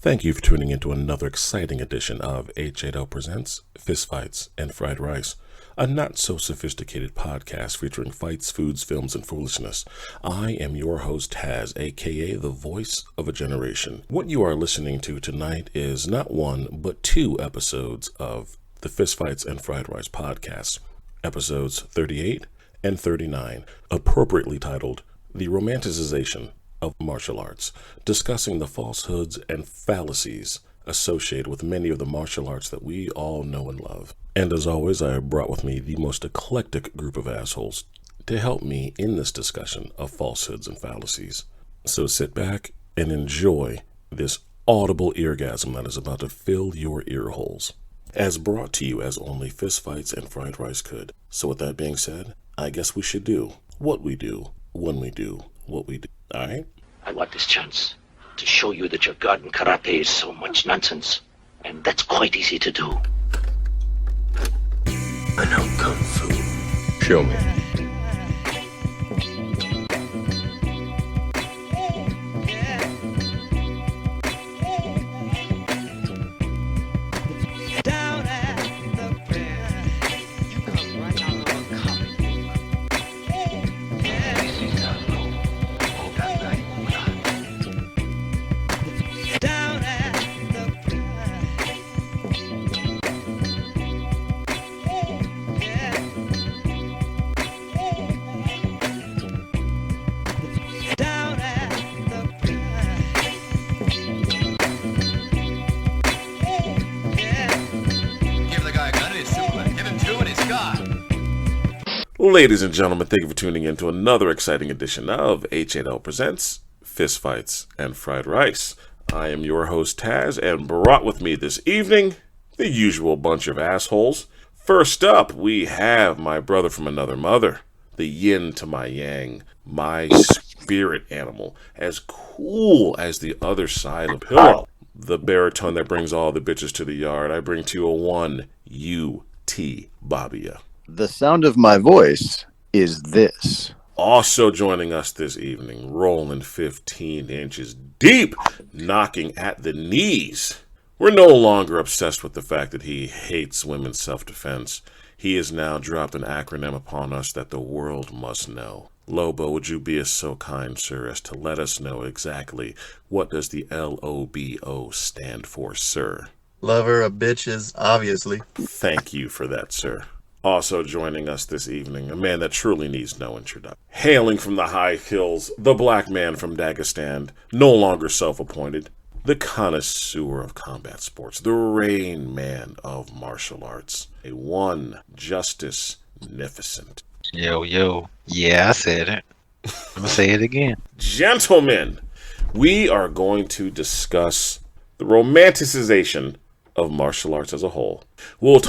Thank you for tuning into another exciting edition of H8L Presents Fistfights and Fried Rice, a not-so-sophisticated podcast featuring fights, foods, films, and foolishness. I am your host, Taz, aka the voice of a generation. What you are listening to tonight is not one, but two episodes of the Fistfights and Fried Rice podcast, episodes 38 and 39, appropriately titled The Romanticization of Martial Arts, discussing the falsehoods and fallacies associated with many of the martial arts that we all know and love. And as always, I have brought with me the most eclectic group of assholes to help me in this discussion of falsehoods and fallacies. So sit back and enjoy this audible eargasm that is about to fill your ear holes, as brought to you as only Fistfights and Fried Rice could. So with that being said, I guess we should do what we do when we do what we do. All right? I want this chance to show you that your garden karate is so much nonsense. And that's quite easy to do. I know Kung Fu. Show me. Ladies and gentlemen, thank you for tuning in to another exciting edition of H8L Presents Fistfights and Fried Rice. I am your host, Taz, and brought with me this evening, the usual bunch of assholes. First up, we have my brother from another mother, the yin to my yang, my spirit animal, as cool as the other side of the pillow. The baritone that brings all the bitches to the yard. I bring to you a one, UTBABYA. The sound of my voice is this. Also joining us this evening, rolling 15 inches deep, knocking at the knees. We're no longer obsessed with the fact that he hates women's self-defense. He is now dropped an acronym upon us that the world must know. Lobo, would you be so kind, sir, as to let us know exactly what does the LOBO stand for, sir? Lover of bitches, obviously. Thank you for that, sir. Also joining us this evening, a man that truly needs no introduction. Hailing from the high hills, the black man from Dagestan, no longer self-appointed, the connoisseur of combat sports, the rain man of martial arts, a one Justice Magnificent. Yo. Yeah, I said it. I'm going to say it again. Gentlemen, we are going to discuss the romanticization of martial arts as a whole. We'll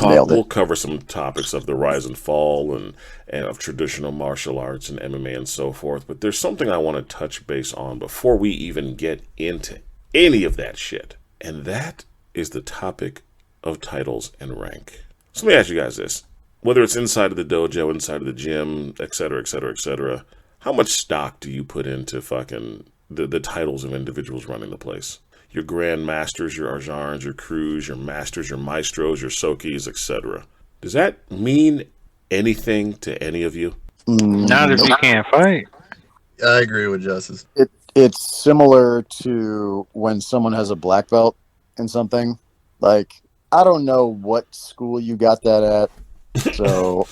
cover some topics of the rise and fall and of traditional martial arts and MMA and so forth, but there's something I want to touch base on before we even get into any of that shit, and that is the topic of titles and rank. So let me ask you guys this. Whether it's inside of the dojo, inside of the gym, etc., how much stock do you put into fucking the titles of individuals running the place? Your Grand Masters, your Arjans, your Crews, your Masters, your Maestros, your Sokis, etc. Does that mean anything to any of you? Not if you can't fight. I agree with Justice. It's similar to when someone has a black belt in something. Like, I don't know what school you got that at. So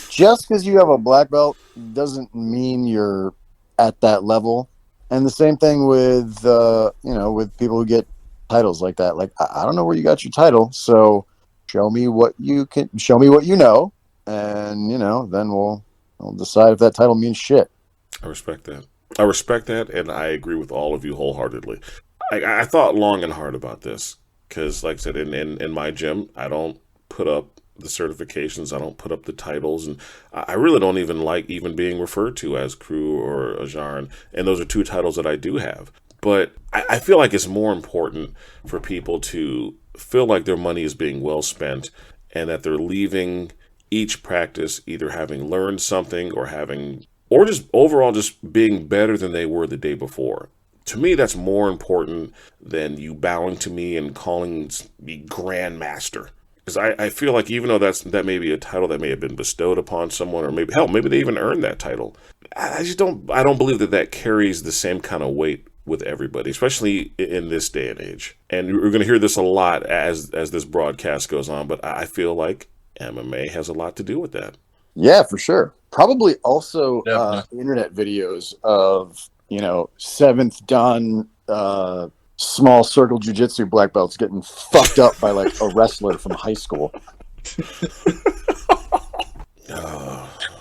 just because you have a black belt doesn't mean you're at that level. And the same thing with, with people who get titles like that. Like, I don't know where you got your title, so show me what you know, and, then we'll decide if that title means shit. I respect that, and I agree with all of you wholeheartedly. I thought long and hard about this, because, like I said, in my gym, I don't put up the certifications, I don't put up the titles, and I really don't even like even being referred to as Crew or Ajarn, and those are two titles that I do have. But I feel like it's more important for people to feel like their money is being well spent and that they're leaving each practice either having learned something or just overall just being better than they were the day before. To me, that's more important than you bowing to me and calling me Grandmaster. Because I feel like even though that may be a title that may have been bestowed upon someone, or maybe they even earned that title, I don't believe that carries the same kind of weight with everybody, especially in this day and age. And we're going to hear this a lot as this broadcast goes on, but I feel like MMA has a lot to do with that. Yeah, for sure. Probably also Definitely. internet videos of, 7th Dan small circle jiu-jitsu black belts getting fucked up by like a wrestler from high school.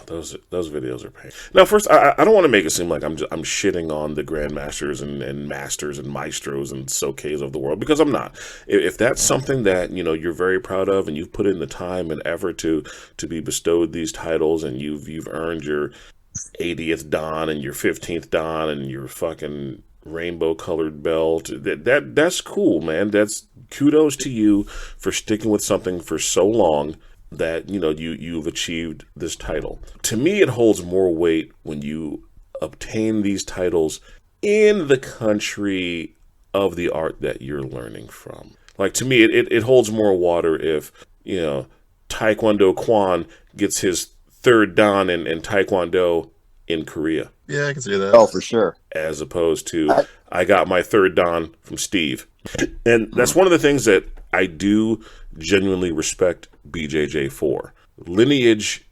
Those videos are pain. Now, first, I don't want to make it seem like I'm shitting on the grandmasters and masters and maestros and sokeis of the world, because I'm not. If that's something that you're very proud of and you've put in the time and effort to be bestowed these titles, and you've earned your 80th Dan and your 15th Dan and your fucking rainbow colored belt, that's cool, man. That's kudos to you for sticking with something for so long that you've achieved this title. To me, it holds more weight when you obtain these titles in the country of the art that you're learning from. Like, to me, it holds more water if Taekwondo Kwan gets his 3rd Dan in Taekwondo in Korea. Yeah, I can see that. Oh, for sure. As opposed to, I got my 3rd Dan from Steve. And that's one of the things that I do genuinely respect BJJ for. Lineage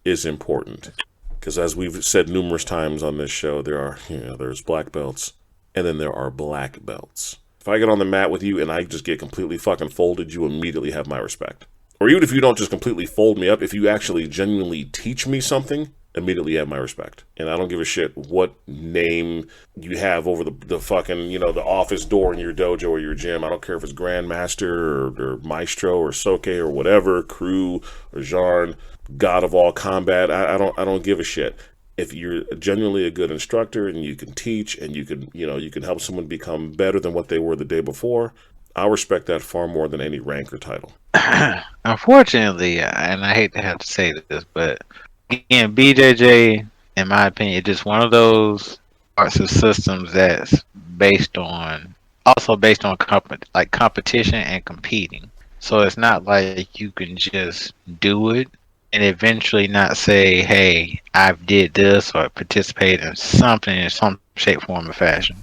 is important, because as we've said numerous times on this show, there's black belts and then there are black belts. If I get on the mat with you and I just get completely fucking folded, you immediately have my respect. Or even if you don't just completely fold me up, if you actually genuinely teach me something, immediately have my respect. And I don't give a shit what name you have over the fucking, the office door in your dojo or your gym. I don't care if it's Grandmaster or Maestro or Soke or whatever, Crew or Jarn, God of all combat. I don't give a shit. If you're genuinely a good instructor and you can teach and you can help someone become better than what they were the day before, I'll respect that far more than any rank or title. Unfortunately, and I hate to have to say this, but again, BJJ, in my opinion, is just one of those arts and systems that's based on competition and competing. So it's not like you can just do it and eventually not say, hey, I've did this or participate in something in some shape, form, or fashion.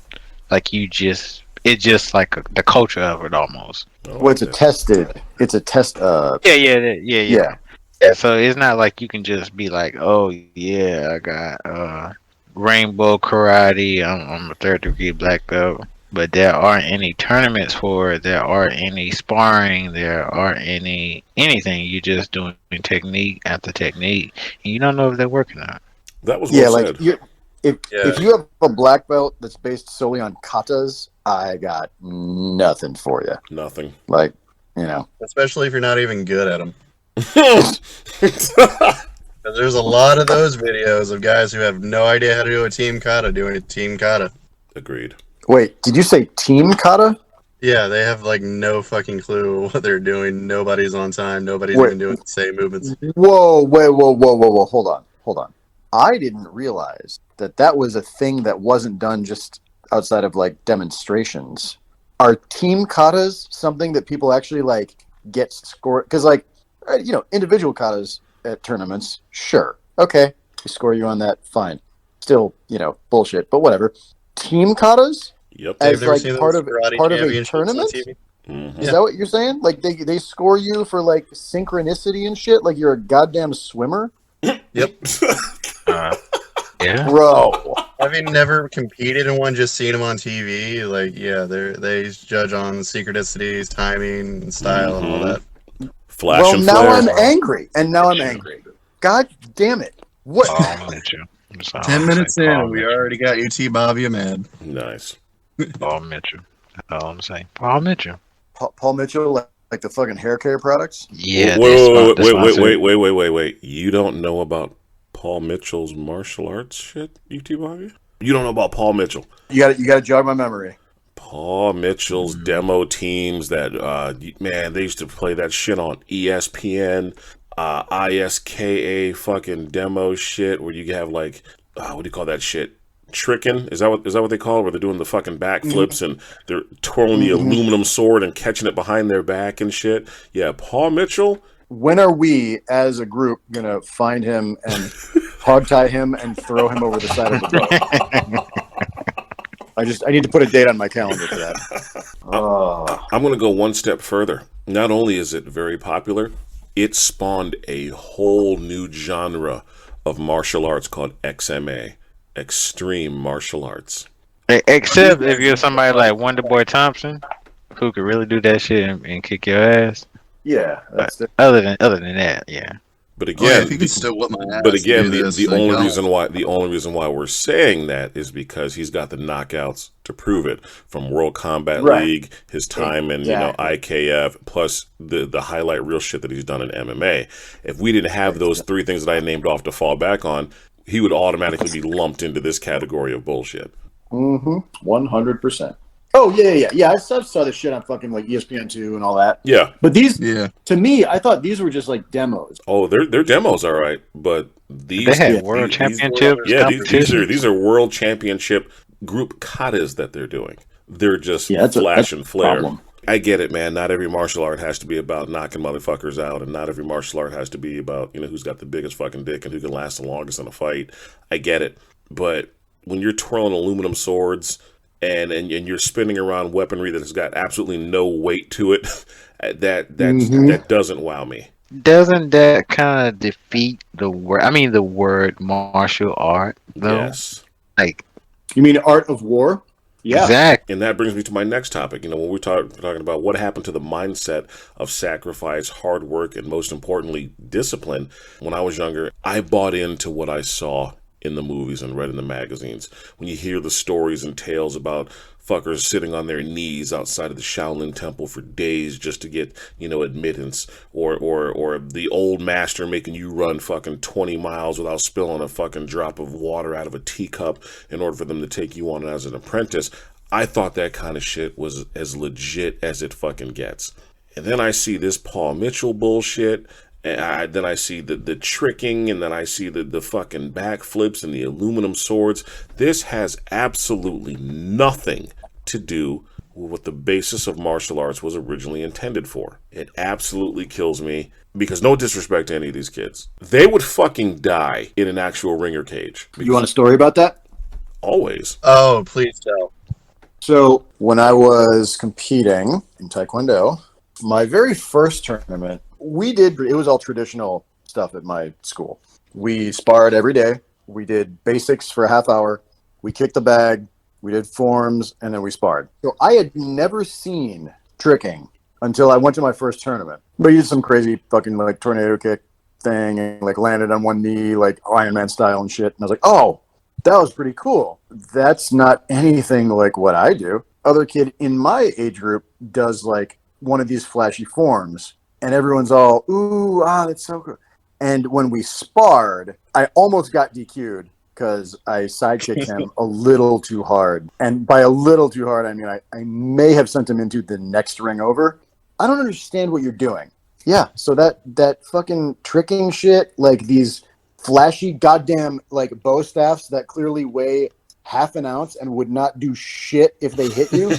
Like it's just like the culture of it almost. Well, it's a test. Yeah. So it's not like you can just be like, oh yeah, I got rainbow karate. I'm a 3rd degree black belt. But there aren't any tournaments for it. There aren't any sparring. There aren't anything. You're just doing technique after technique, and you don't know if they're working or not. That was well said. If you have a black belt that's based solely on katas, I got nothing for you. Nothing. Like, Especially if you're not even good at them. There's a lot of those videos of guys who have no idea how to do a team kata doing a team kata. Agreed. Wait, did you say team kata? Yeah, they have like no fucking clue what they're doing. Nobody's on time. Nobody's even doing the same movements. Whoa. Hold on. I didn't realize that was a thing that wasn't done just outside of like demonstrations. Are team katas something that people actually like get scored? Because like, individual katas at tournaments, sure. Okay. They score you on that, fine. Still, bullshit, but whatever. Team katas? Yep. As like part of a tournament? Mm-hmm. Is that what you're saying? Like they score you for like synchronicity and shit? Like you're a goddamn swimmer? Yep. Yeah. Bro. Having never competed in one, just seen them on TV, like, yeah, they judge on synchronicities, timing, and style, and all that. Flash and now flare. I'm angry. God damn it. What? 10 minutes in, and we already got UTBABYA mad. Nice. Paul Mitchell. That's all I'm saying. Paul Mitchell. Paul Mitchell, like the fucking hair care products? Yeah. Wait. You don't know about Paul Mitchell's martial arts shit, UTBABYA? You don't know about Paul Mitchell? You got to jog my memory. Paul Mitchell's demo teams that, they used to play that shit on ESPN, ISKA fucking demo shit where you have like, what do you call that shit? tricking. Is that what they call it? Where they're doing the fucking backflips and they're twirling the Mm-hmm. aluminum sword and catching it behind their back and shit. Yeah, Paul Mitchell. When are we, as a group, gonna find him and hog tie him and throw him over the side of the boat? I need to put a date on my calendar for that. Oh. I'm going to go one step further. Not only is it very popular, it spawned a whole new genre of martial arts called XMA, Extreme Martial Arts. Except if you're somebody like Wonder Boy Thompson, who could really do that shit and kick your ass. Yeah, that's it. Other than that, yeah. But Oh, yeah, again, if you can still whip my ass. but again, to do this, the then only go. reason why we're saying that is because he's got the knockouts to prove it from World Combat Right. League, his time in IKF, plus the highlight reel shit that he's done in MMA. If we didn't have those three things that I named off to fall back on, he would automatically be lumped into this category of bullshit. 100%. Oh yeah. I saw this shit on fucking like ESPN2 and all that. Yeah. But these, Yeah. to me, I thought these were just like demos. Oh, they're demos, all right, but these They had world championships. these are world championship group katas that they're doing. They're just that's flash and flare. problem. I get it, man. Not every martial art has to be about knocking motherfuckers out, and not every martial art has to be about who's got the biggest fucking dick and who can last the longest in a fight. I get it, but when you're twirling aluminum swords and you're spinning around weaponry that has got absolutely no weight to it, that doesn't wow me. Doesn't that kind of defeat the word? I mean, the word martial art, though. Yes. Like, You mean Art of War? Yeah. exactly. And that brings me to my next topic. When we're talking about what happened to the mindset of sacrifice, hard work, and most importantly, discipline. When I was younger, I bought into what I saw in the movies and read in the magazines. When you hear the stories and tales about fuckers sitting on their knees outside of the Shaolin Temple for days just to get, admittance, or the old master making you run fucking 20 miles without spilling a fucking drop of water out of a teacup in order for them to take you on as an apprentice. I thought that kind of shit was as legit as it fucking gets. And then I see this Paul Mitchell bullshit. And then I see the tricking, and then I see the fucking backflips and the aluminum swords. This has absolutely nothing to do with what the basis of martial arts was originally intended for. It absolutely kills me, because no disrespect to any of these kids, they would fucking die in an actual ringer cage. You want a story about that? Always. Oh, please tell. So when I was competing in Taekwondo, my very first tournament, it was all traditional stuff at my school. We sparred every day. We did basics for a half hour. We kicked the bag. We did forms, and then we sparred. So I had never seen tricking until I went to my first tournament. But he did some crazy fucking like tornado kick thing and like landed on one knee, like Iron Man style and shit. And I was like, oh, that was pretty cool. That's not anything like what I do. Other kid in my age group does like one of these flashy forms. And everyone's all, ooh, that's so cool. And when we sparred, I almost got DQ'd because I sidekicked him a little too hard. And by a little too hard, I mean, I may have sent him into the next ring over. I don't understand what you're doing. Yeah, so that fucking tricking shit, like these flashy goddamn like bow staffs that clearly weigh half an ounce and would not do shit if they hit you.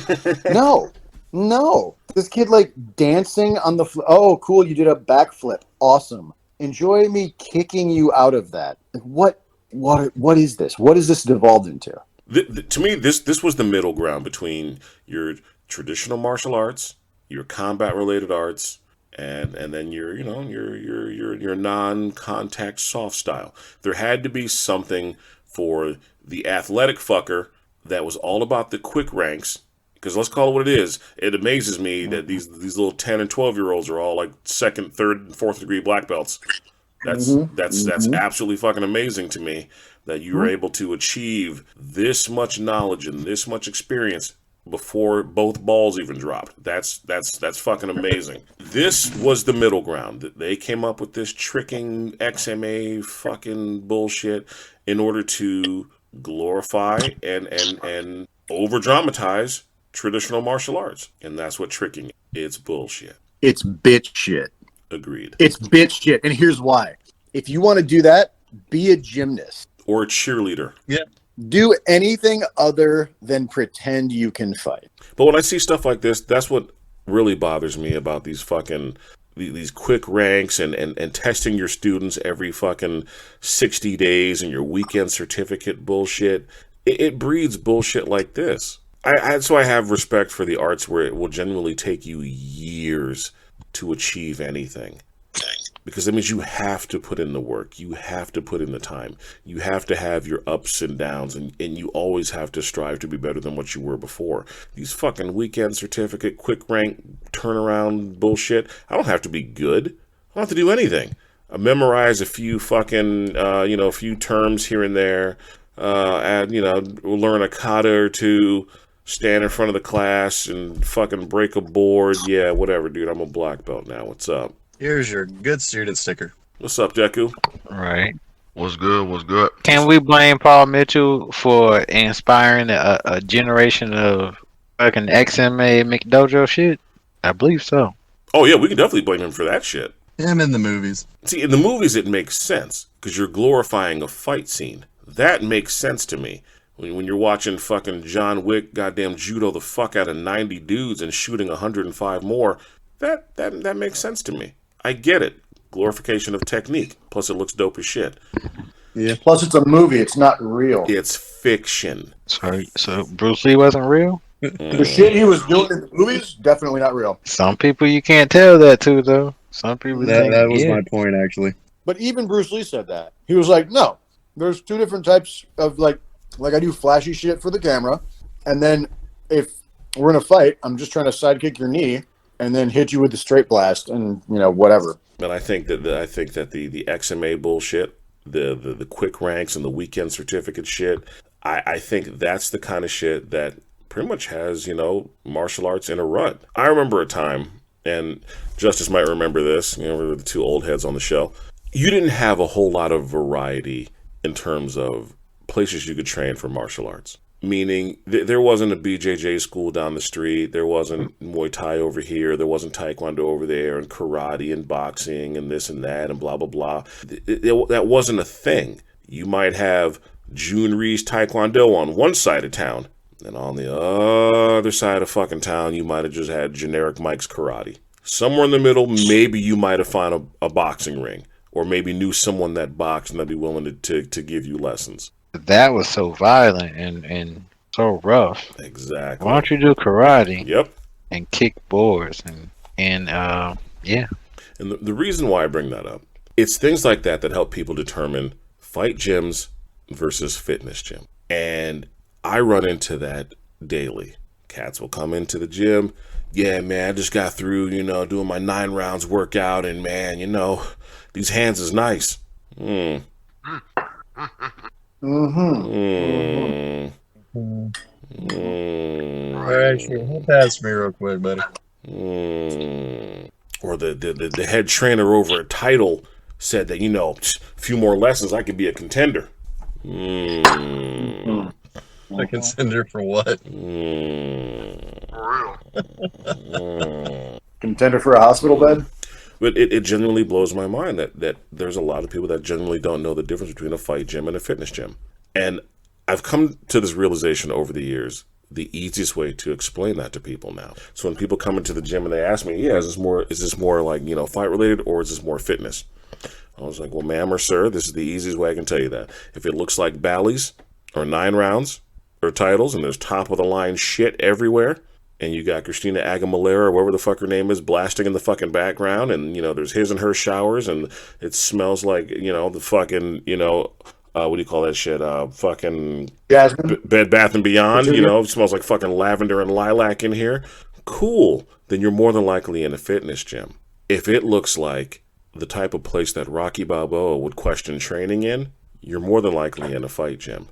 No. This kid like dancing on the oh, cool, you did a backflip. Awesome. Enjoy me kicking you out of that. Like, what is this? What is this devolved into? To me, this was the middle ground between your traditional martial arts, your combat-related arts, and then your non-contact soft style. There had to be something for the athletic fucker that was all about the quick ranks. Because let's call it what it is. It amazes me that these little 10 and 12-year-olds are all like second, third, and fourth degree black belts. That's absolutely fucking amazing to me that you were able to achieve this much knowledge and this much experience before both balls even dropped. That's fucking amazing. This was the middle ground. They came up with this tricking XMA fucking bullshit in order to glorify and over dramatize traditional martial arts. And that's what tricking is. It's bullshit. It's bitch shit. Agreed. It's bitch shit. And here's why. If you want to do that, be a gymnast. Or a cheerleader. Yeah. Do anything other than pretend you can fight. But when I see stuff like this, that's what really bothers me about these fucking these quick ranks and testing your students every fucking 60 days and your weekend certificate bullshit. It breeds bullshit like this. So I have respect for the arts where it will genuinely take you years to achieve anything. Because that means you have to put in the work. You have to put in the time. You have to have your ups and downs, and you always have to strive to be better than what you were before. These fucking weekend certificate, quick rank, turnaround bullshit, I don't have to be good. I don't have to do anything. I memorize a few fucking, a few terms here and there, and, learn a kata or two, stand in front of the class and fucking break a board. Yeah, whatever, dude. I'm a black belt now. What's up? Here's your good student sticker. What's up, Deku? Right. What's good? What's good? Can we blame Paul Mitchell for inspiring a generation of fucking XMA McDojo shit? I believe so. Oh, yeah, we can definitely blame him for that shit. Him in the movies. See, in the movies it makes sense, because you're glorifying a fight scene. That makes sense to me. When you're watching fucking John Wick goddamn judo the fuck out of 90 dudes and shooting 105 more, that makes sense to me. I get it. Glorification of technique. Plus, it looks dope as shit. Yeah. Plus, it's a movie. It's not real. It's fiction. Sorry, so Bruce Lee wasn't real? The shit he was doing in the movies, definitely not real. Some people you can't tell that to, though. Some people think, That was yeah. my point, actually. But even Bruce Lee said that. He was like, no, there's two different types of, like I do flashy shit for the camera, and then if we're in a fight, I'm just trying to sidekick your knee and then hit you with the straight blast and, whatever. And I think that the XMA bullshit, the quick ranks and the weekend certificate shit, I think that's the kind of shit that pretty much has, martial arts in a rut. I remember a time, and Justice might remember this, we were the two old heads on the show. You didn't have a whole lot of variety in terms of places you could train for martial arts. Meaning, there wasn't a BJJ school down the street, there wasn't Muay Thai over here, there wasn't Taekwondo over there, and karate and boxing and this and that and blah, blah, blah. That wasn't a thing. You might have Jun Ree's Taekwondo on one side of town, and on the other side of fucking town, you might have just had generic Mike's Karate. Somewhere in the middle, maybe you might have found a boxing ring, or maybe knew someone that boxed and that'd be willing to give you lessons. That was so violent and so rough. Exactly. Why don't you do karate? Yep. And kick boards and yeah. And the reason why I bring that up, it's things like that help people determine fight gyms versus fitness gym. And I run into that daily. Cats will come into the gym. Yeah, man, I just got through, doing my 9 rounds workout, and man, these hands is nice. Alright, sure. Pass me real quick, buddy. Or the head trainer over at Title said that, a few more lessons, I could be a contender. A contender for what? Contender for a hospital bed? But it genuinely blows my mind that there's a lot of people that genuinely don't know the difference between a fight gym and a fitness gym. And I've come to this realization over the years, the easiest way to explain that to people now. So when people come into the gym and they ask me, is this more like, fight related, or is this more fitness? I was like, well, ma'am or sir, this is the easiest way I can tell you that. If it looks like Bally's or 9 rounds or titles and there's top of the line shit everywhere, and you got Christina Aguilera, or whatever the fuck her name is, blasting in the fucking background, and, there's his and her showers, and it smells like, the fucking, what do you call that shit? Fucking Bed Bath & Beyond, it smells like fucking lavender and lilac in here. Cool. Then you're more than likely in a fitness gym. If it looks like the type of place that Rocky Balboa would question training in, you're more than likely in a fight gym.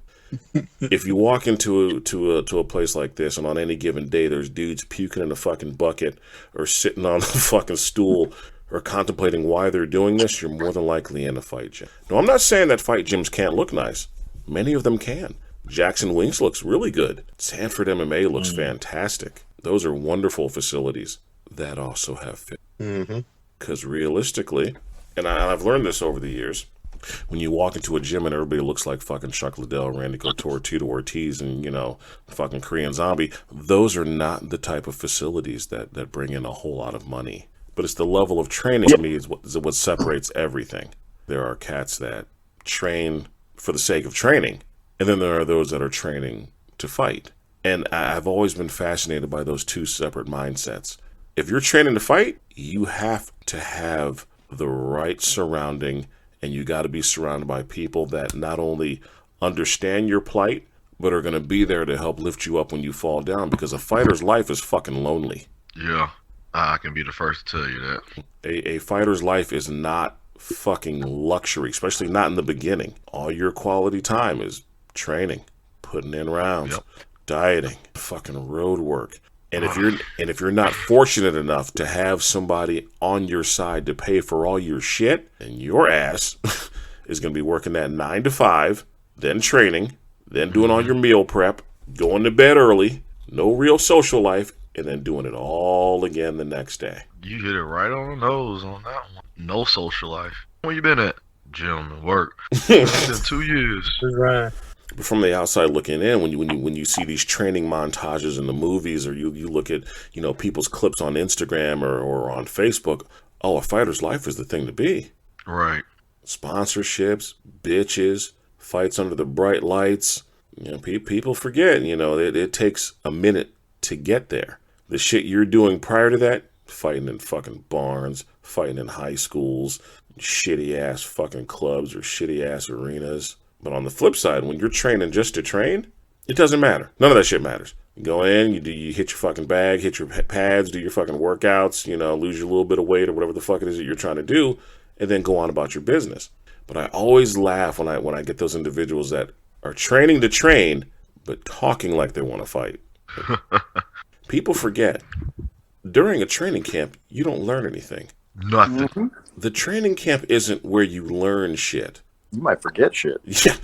If you walk into a place like this, and on any given day there's dudes puking in a fucking bucket or sitting on a fucking stool or contemplating why they're doing this, you're more than likely in a fight gym. Now, I'm not saying that fight gyms can't look nice. Many of them can. Jackson Wings looks really good. Sanford MMA looks fantastic. Those are wonderful facilities that also have fit. Because realistically, and I've learned this over the years, When you walk into a gym and everybody looks like fucking Chuck Liddell, Randy Couture, Tito Ortiz, and, fucking Korean Zombie, those are not the type of facilities that bring in a whole lot of money. But it's the level of training to me is what separates everything. There are cats that train for the sake of training, and then there are those that are training to fight. And I've always been fascinated by those two separate mindsets. If you're training to fight, you have to have the right surrounding, and you got to be surrounded by people that not only understand your plight, but are going to be there to help lift you up when you fall down, because a fighter's life is fucking lonely. Yeah, I can be the first to tell you that. A fighter's life is not fucking luxury, especially not in the beginning. All your quality time is training, putting in rounds, dieting, fucking road work. And if you're not fortunate enough to have somebody on your side to pay for all your shit, then your ass is going to be working that 9 to 5, then training, then doing all your meal prep, going to bed early, no real social life, and then doing it all again the next day. You hit it right on the nose on that one. No social life. Where you been at? Gym and work. It's been 2 years. That's right. But from the outside looking in, when you see these training montages in the movies, or you look at people's clips on Instagram or on Facebook, a fighter's life is the thing to be. Right. Sponsorships, bitches, fights under the bright lights. People forget. It takes a minute to get there. The shit you're doing prior to that, fighting in fucking barns, fighting in high schools, shitty ass fucking clubs or shitty ass arenas. But on the flip side, when you're training just to train, it doesn't matter. None of that shit matters. You go in, you hit your fucking bag, hit your pads, do your fucking workouts, lose your little bit of weight or whatever the fuck it is that you're trying to do, and then go on about your business. But I always laugh when I get those individuals that are training to train, but talking like they want to fight. People forget. During a training camp, you don't learn anything. Nothing. Mm-hmm. The training camp isn't where you learn shit. You might forget shit. Yeah.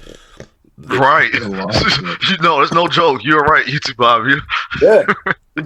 Right. It's no joke. You're right, UTBABYA. Yeah. Your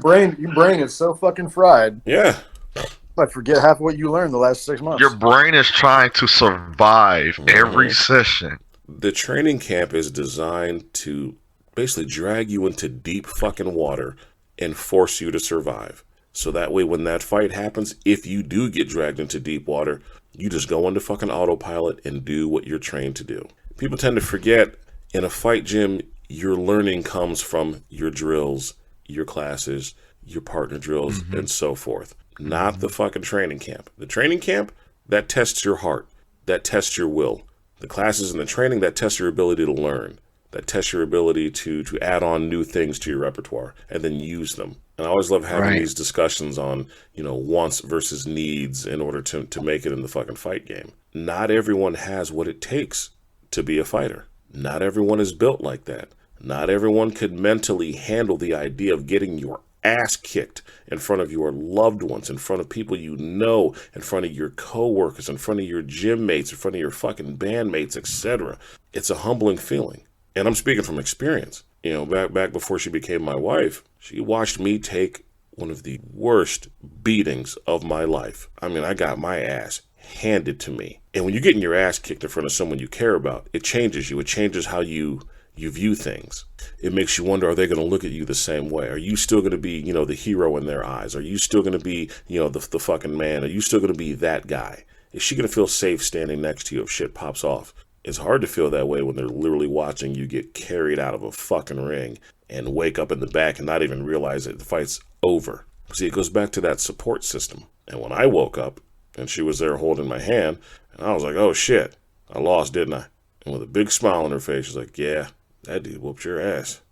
brain is so fucking fried. Yeah. You might forget half of what you learned the last 6 months. Your brain is trying to survive every session. The training camp is designed to basically drag you into deep fucking water and force you to survive. So that way when that fight happens, if you do get dragged into deep water, you just go into fucking autopilot and do what you're trained to do. People tend to forget, in a fight gym, your learning comes from your drills, your classes, your partner drills, and so forth. Not the fucking training camp. The training camp, that tests your heart. That tests your will. The classes and the training, that tests your ability to learn. That tests your ability to add on new things to your repertoire and then use them. And I always love having these discussions on, wants versus needs in order to make it in the fucking fight game. Not everyone has what it takes to be a fighter. Not everyone is built like that. Not everyone could mentally handle the idea of getting your ass kicked in front of your loved ones, in front of people in front of your coworkers, in front of your gym mates, in front of your fucking bandmates, etc. It's a humbling feeling. And I'm speaking from experience. Back before she became my wife, she watched me take one of the worst beatings of my life. I mean, I got my ass handed to me. And when you're getting your ass kicked in front of someone you care about, it changes you. It changes how you view things. It makes you wonder, are they going to look at you the same way? Are you still going to be, the hero in their eyes? Are you still going to be, the fucking man? Are you still going to be that guy? Is she going to feel safe standing next to you if shit pops off? It's hard to feel that way when they're literally watching you get carried out of a fucking ring and wake up in the back and not even realize that the fight's over. See, it goes back to that support system. And when I woke up and she was there holding my hand, and I was like, oh shit, I lost, didn't I? And with a big smile on her face, she's like, yeah, that dude whooped your ass.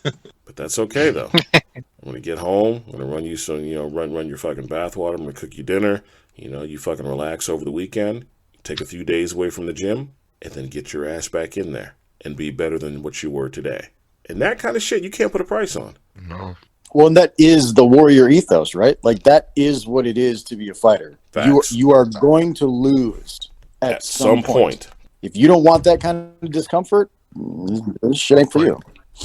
But that's okay, though. I'm going to get home. I'm going to run you some, run your fucking bathwater. I'm going to cook you dinner. You fucking relax over the weekend. Take a few days away from the gym. And then get your ass back in there and be better than what you were today. And that kind of shit you can't put a price on. No. Well, and that is the warrior ethos, right? Like, that is what it is to be a fighter. You are going to lose at some point. If you don't want that kind of discomfort, this shit ain't for you.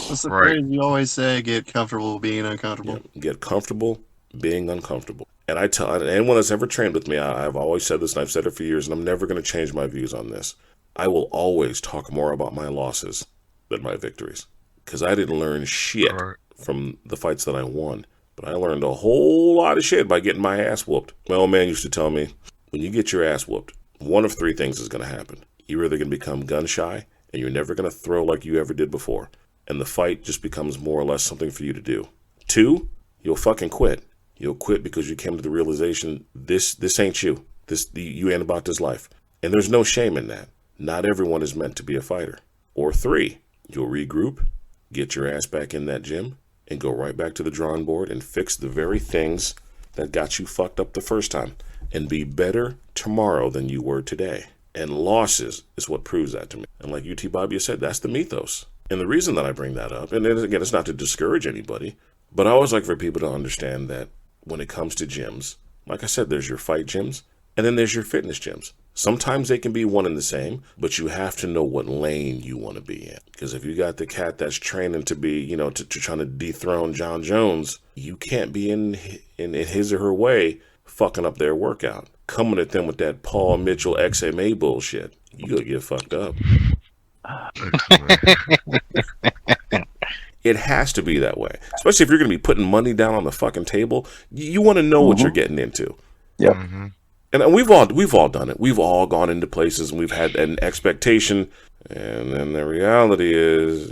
What's the phrase you always say? Get comfortable being uncomfortable. Yeah, get comfortable being uncomfortable. And I tell anyone that's ever trained with me, I've always said this, and I've said it for years, and I'm never going to change my views on this. I will always talk more about my losses than my victories. Because I didn't learn shit from the fights that I won. But I learned a whole lot of shit by getting my ass whooped. My old man used to tell me, when you get your ass whooped, one of three things is going to happen. You're either going to become gun shy, and you're never going to throw like you ever did before. And the fight just becomes more or less something for you to do. 2, you'll fucking quit. You'll quit because you came to the realization, this ain't you. You ain't about this life. And there's no shame in that. Not everyone is meant to be a fighter. Or 3, you'll regroup, get your ass back in that gym, and go right back to the drawing board and fix the very things that got you fucked up the first time. And be better tomorrow than you were today. And losses is what proves that to me. And like UTBABYA said, that's the mythos. And the reason that I bring that up, and again, it's not to discourage anybody, but I always like for people to understand that when it comes to gyms, like I said, there's your fight gyms, and then there's your fitness gyms. Sometimes they can be one and the same, but you have to know what lane you want to be in. Because if you got the cat that's training to be, to trying to dethrone John Jones, you can't be in his or her way fucking up their workout. Coming at them with that Paul Mitchell XMA bullshit, you gonna get fucked up. It has to be that way. Especially if you're going to be putting money down on the fucking table. You want to know what you're getting into. Yep. Mm-hmm. And we've all done it. We've all gone into places and we've had an expectation. And then the reality is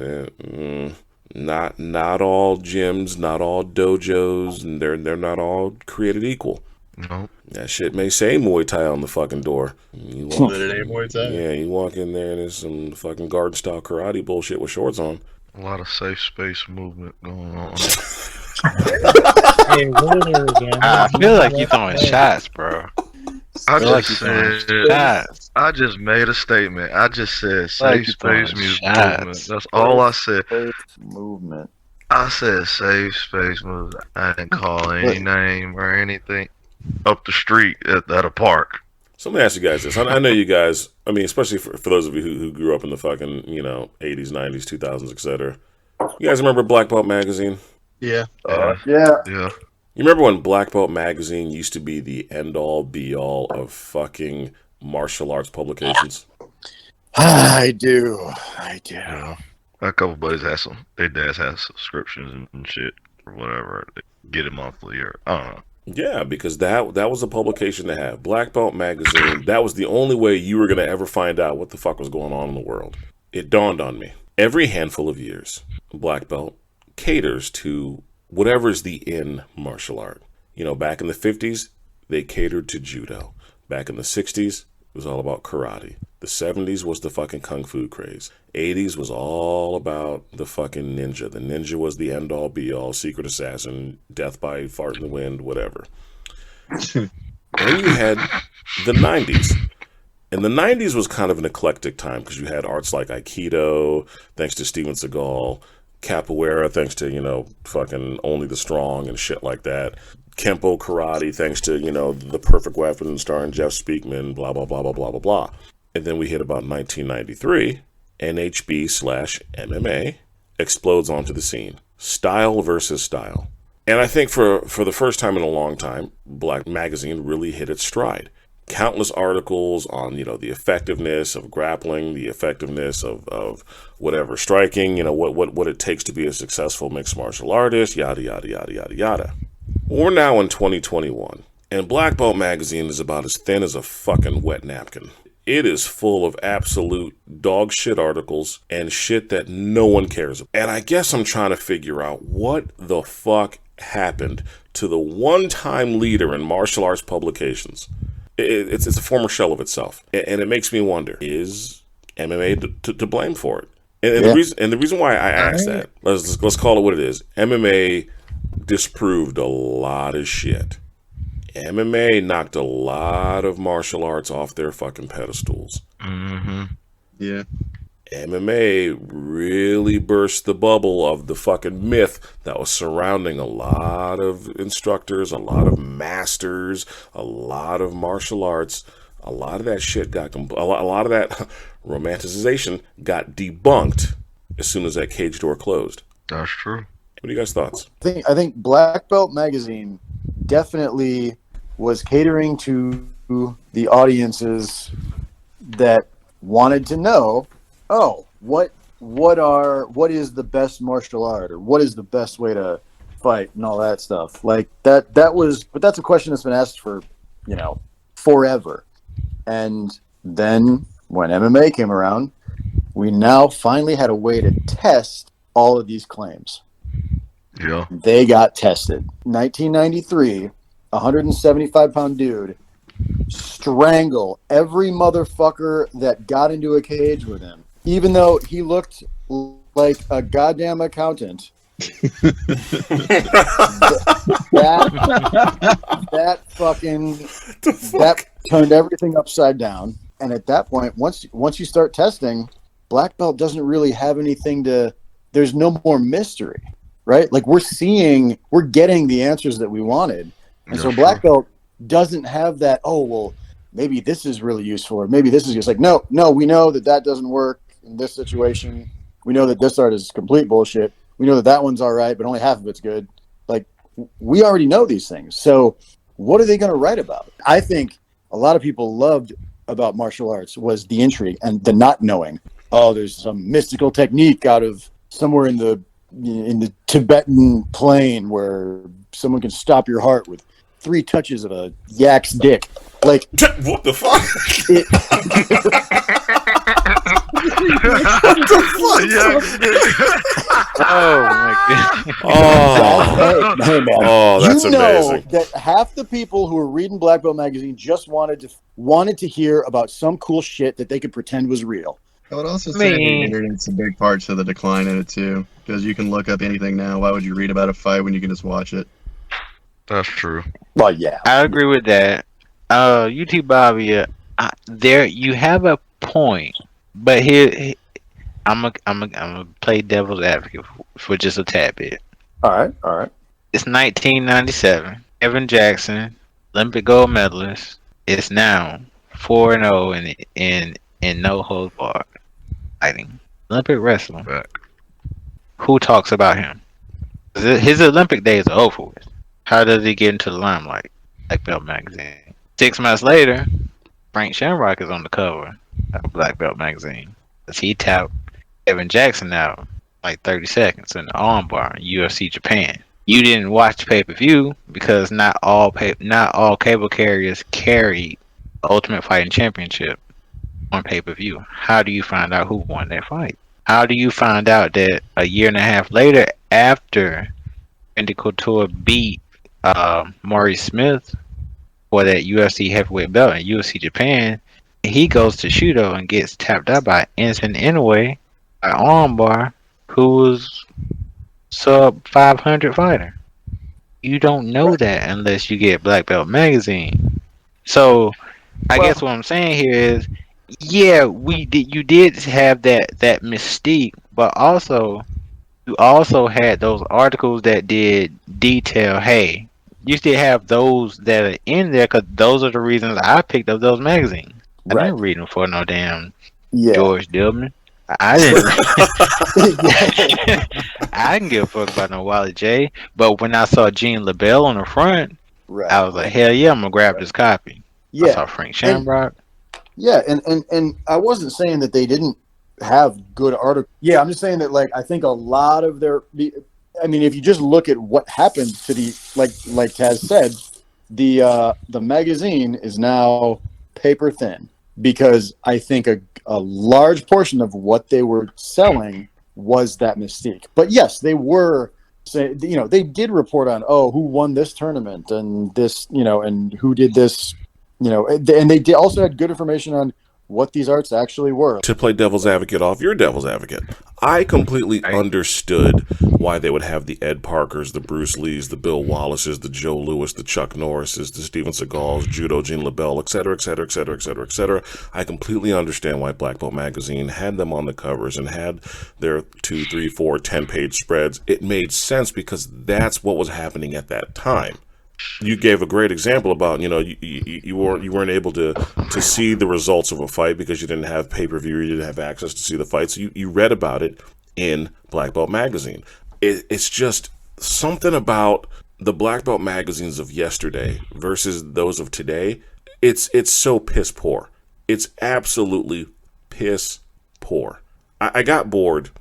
not all gyms, not all dojos, and they're not all created equal. Nope. That shit may say Muay Thai on the fucking door. You walk, But it ain't Muay Thai. yeah, you walk in there and there's some fucking garden style karate bullshit with shorts on. A lot of safe space movement going on. Hey, Winner again. I feel like you throwing shots, bro. I feel like just you're throwing said, shots. I just made a statement. I just said Like safe you're throwing space music shots. movement. That's all I said. Movement. I said safe space movement. I didn't call any name or anything up the street at a park. So let me ask you guys this. I know you guys, I mean, especially for those of you who grew up in the fucking, 80s, 90s, 2000s, etc. You guys remember Blackbelt Magazine? Yeah. Yeah. Yeah. You remember when Blackbelt Magazine used to be the end-all, be-all of fucking martial arts publications? I do. Yeah. A couple buddies had their dads had subscriptions and shit or whatever. They get it monthly or I don't know. Yeah, because that was a publication to have. Blackbelt Magazine, that was the only way you were going to ever find out what the fuck was going on in the world. It dawned on me. Every handful of years, Black Belt caters to whatever's the in martial art. Back in the 50s, they catered to judo. Back in the 60s, it was all about karate. The 70s was the fucking kung fu craze. 80s was all about the fucking ninja. The ninja was the end-all, be-all, secret assassin, death by fart in the wind, whatever. And then you had the 90s. And the 90s was kind of an eclectic time because you had arts like Aikido, thanks to Steven Seagal, Capoeira, thanks to, fucking Only the Strong and shit like that. Kempo karate, thanks to, The Perfect Weapon starring Jeff Speakman, blah, blah, blah, blah, blah, blah, blah. And then we hit about 1993, NHB/MMA explodes onto the scene. Style versus style. And I think for the first time in a long time, Black Magazine really hit its stride. Countless articles on, the effectiveness of grappling, the effectiveness of whatever, striking, what it takes to be a successful mixed martial artist, yada, yada, yada, yada, yada. We're now in 2021, and Black Belt Magazine is about as thin as a fucking wet napkin. It is full of absolute dog shit articles and shit that no one cares about. And I guess I'm trying to figure out what the fuck happened to the one-time leader in martial arts publications. It's a former shell of itself. And it makes me wonder, is MMA to blame for it? And the reason why I ask that, let's call it what it is. MMA disproved a lot of shit. MMA knocked a lot of martial arts off their fucking pedestals. Mm-hmm. Yeah. MMA really burst the bubble of the fucking myth that was surrounding a lot of instructors, a lot of masters, a lot of martial arts. A lot of that shit a lot of that romanticization got debunked as soon as that cage door closed. That's true. What are you guys' thoughts? I think Black Belt Magazine definitely was catering to the audiences that wanted to know, what is the best martial art, or what is the best way to fight and all that stuff. Like but that's a question that's been asked for, forever. And then when MMA came around, we now finally had a way to test all of these claims. Yeah. They got tested. 1993, 175-pound dude strangle every motherfucker that got into a cage with him, even though he looked like a goddamn accountant. that turned everything upside down. And at that point, once you start testing, black belt doesn't really have anything there's no more mystery, right? Like we're getting the answers that we wanted. And so black belt doesn't have that, maybe this is really useful, or maybe this is just like, no, we know that doesn't work in this situation. We know that this art is complete bullshit. We know that one's all right, but only half of it's good. Like, we already know these things. So what are they going to write about? I think a lot of people loved about martial arts was the intrigue and the not knowing. Oh, there's some mystical technique out of somewhere in the Tibetan plain where someone can stop your heart with 3 touches of a yak's dick. Like, what the fuck? Oh my god! Hey man! That's amazing. That half the people who were reading Blackbelt Magazine just wanted to hear about some cool shit that they could pretend was real. I would also say the internet's a big part to the decline in it too, because you can look up anything now. Why would you read about a fight when you can just watch it? That's true. Well, yeah, I agree with that. UTBABYA, there you have a point, but here I'm a play devil's advocate for just a tad bit. All right. It's 1997. Evan Jackson, Olympic gold medalist, is now 4-0 in no holds barred fighting. Olympic wrestling. Back. Who talks about him? His Olympic days are over with. How does he get into the limelight? Blackbelt Magazine. 6 months later, Frank Shamrock is on the cover of Blackbelt Magazine. He tapped Evan Jackson out like 30 seconds in the armbar in UFC Japan. You didn't watch pay-per-view because not all cable carriers carried the Ultimate Fighting Championship on pay-per-view. How do you find out who won that fight? How do you find out that a year and a half later, after Randy Couture beat Maurice Smith for that UFC heavyweight belt in UFC Japan, he goes to Shudo and gets tapped out by Enson Inoue, an armbar, who was sub 500 fighter? You don't know that unless you get Blackbelt Magazine. So I guess what I'm saying here is, yeah, you did have that mystique, but also you also had those articles that did detail. Hey, you still have those that are in there because those are the reasons I picked up those magazines. I didn't read them for no damn George Dillman. I didn't. I didn't give a fuck about no Wally J. But when I saw Gene LaBelle on the front, I was like, hell yeah, I'm gonna grab this copy. I saw Frank Shamrock. And I wasn't saying that they didn't have good articles. Yeah, I'm just saying that, like, I think a lot of if you just look at what happened to like Taz said, the magazine is now paper thin because I think a large portion of what they were selling was that mystique. But yes, they were saying, they did report on, who won this tournament and this, and who did this, and they also had good information on what these arts actually were. To play devil's advocate off your devil's advocate, I completely understood why they would have the Ed Parkers, the Bruce Lees, the Bill Wallaces, the Joe Louis, the Chuck Norrises, the Steven Seagals, Judo, Gene LaBelle, etc., etc., etc., etc., etc. I completely understand why Black Belt Magazine had them on the covers and had their 2, 3, 4, 10-page spreads. It made sense because that's what was happening at that time. You gave a great example about, you weren't able to see the results of a fight because you didn't have pay-per-view, you didn't have access to see the fight, so you read about it in Black Belt Magazine. It's just something about the Black Belt magazines of yesterday versus those of today. It's so piss poor. It's absolutely piss poor. I got bored,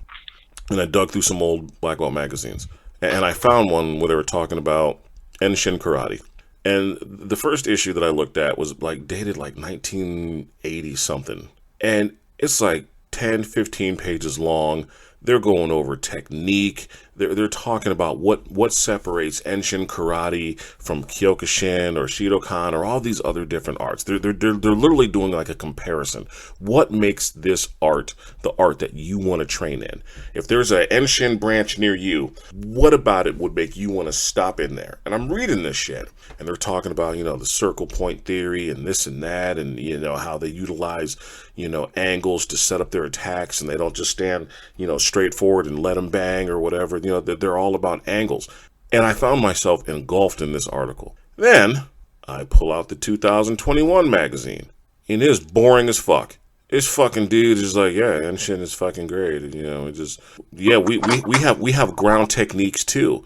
and I dug through some old Blackbelt magazines, and I found one where they were talking about Enshin karate. And the first issue that I looked at was like dated like 1980 something. And it's like 10, 15 pages long. They're going over technique. They're talking about what separates Enshin karate from Kyokushin or Shidokan or all these other different arts. They're literally doing like a comparison. What makes this art the art that you want to train in? If there's an Enshin branch near you, what about it would make you want to stop in there? And I'm reading this shit, and they're talking about, you know, the circle point theory and this and that, and, you know, how they utilize, you know, angles to set up their attacks, and they don't just stand, you know, straight forward and let them bang or whatever. You know, they're all about angles. And I found myself engulfed in this article. Then I pull out the 2021 magazine, and it is boring as fuck. This fucking dude is like, yeah, Enshin is fucking great. You know, it just, yeah, we have ground techniques too.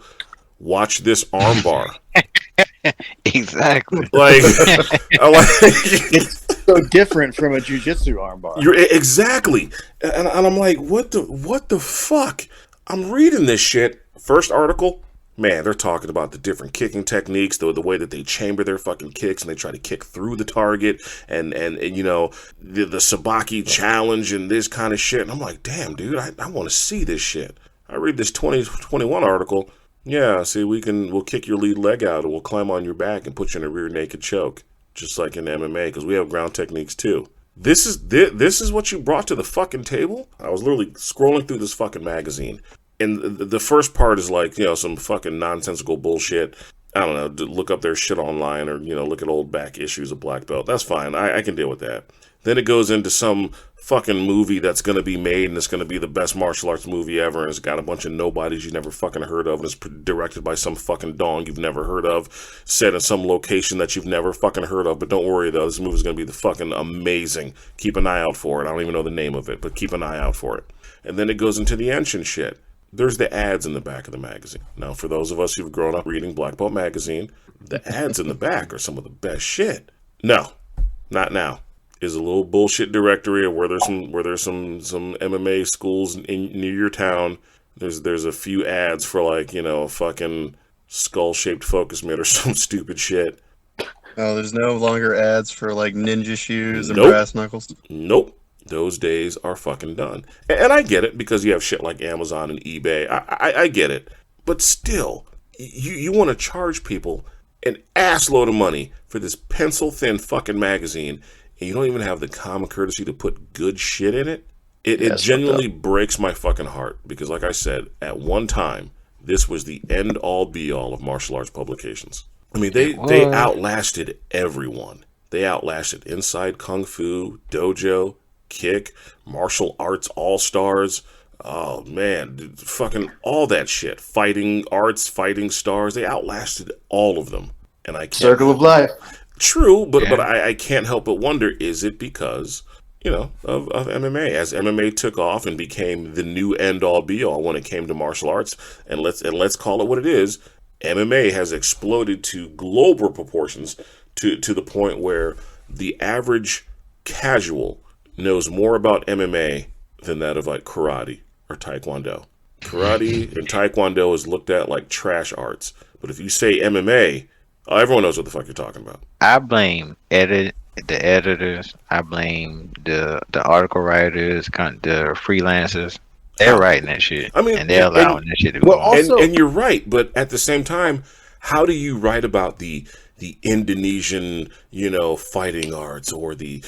Watch this armbar. Exactly. Like, It's so different from a jujitsu armbar. You're exactly, and I'm like, what the fuck? I'm reading this shit. First article, man, they're talking about the different kicking techniques, the way that they chamber their fucking kicks and they try to kick through the target, and you know, the Sabaki challenge and this kind of shit. And I'm like, damn, dude, I want to see this shit. I read this 2021 article. Yeah, see, we'll kick your lead leg out, and we'll climb on your back and put you in a rear naked choke, just like in MMA, because we have ground techniques too. This is what you brought to the fucking table? I was literally scrolling through this fucking magazine, and the first part is like, you know, some fucking nonsensical bullshit. I don't know, look up their shit online, or, you know, look at old back issues of Black Belt. That's fine. I can deal with that. Then it goes into some fucking movie that's going to be made, and it's going to be the best martial arts movie ever, and it's got a bunch of nobodies you never fucking heard of, and it's directed by some fucking dong you've never heard of, set in some location that you've never fucking heard of. But don't worry though, this movie's going to be the fucking amazing. Keep an eye out for it. I don't even know the name of it, but keep an eye out for it. And then it goes into the Enshin shit. There's the ads in the back of the magazine. Now, for those of us who've grown up reading Blackbelt Magazine, the ads in the back are some of the best shit. No, not now. Is a little bullshit directory of where there's some MMA schools near your town. There's a few ads for, like, you know, a fucking skull-shaped focus mitt or some stupid shit. Oh, there's no longer ads for like ninja shoes and Nope. brass knuckles. Nope. Those days are fucking done. And I get it, because you have shit like Amazon and eBay. I get it. But still, you want to charge people an assload of money for this pencil-thin fucking magazine, and you don't even have the common courtesy to put good shit in it? It genuinely breaks my fucking heart, because like I said, at one time, this was the end-all be-all of martial arts publications. I mean, they outlasted everyone. They outlasted Inside Kung Fu, Dojo, Kick, Martial Arts All-Stars. Oh, man, fucking all that shit. Fighting Arts, Fighting Stars, they outlasted all of them. And I can't... Circle of life. True, but I can't help but wonder, is it because, you know, of MMA? As MMA took off and became the new end-all be-all when it came to martial arts, and let's call it what it is, MMA has exploded to global proportions to the point where the average casual knows more about MMA than that of, like, karate or taekwondo. Karate and taekwondo is looked at like trash arts, but if you say MMA, everyone knows what the fuck you're talking about. I blame the editors. I blame the article writers, the freelancers. They're writing that shit. I mean, and they're allowing that shit to go on. And you're right, but at the same time, how do you write about the Indonesian, you know, fighting arts, or the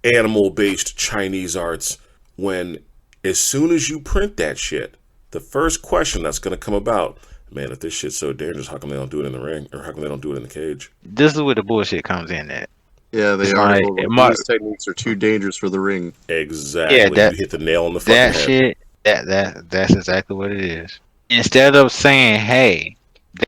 animal-based Chinese arts, when as soon as you print that shit, the first question that's going to come about, man, if this shit's so dangerous, how come they don't do it in the ring, or how come they don't do it in the cage? This is where the bullshit comes in at. Yeah, they It's are. like- These techniques are too dangerous for the ring. Exactly. Yeah, you hit the nail on the fucking That head. shit, that's exactly what it is. Instead of saying, hey,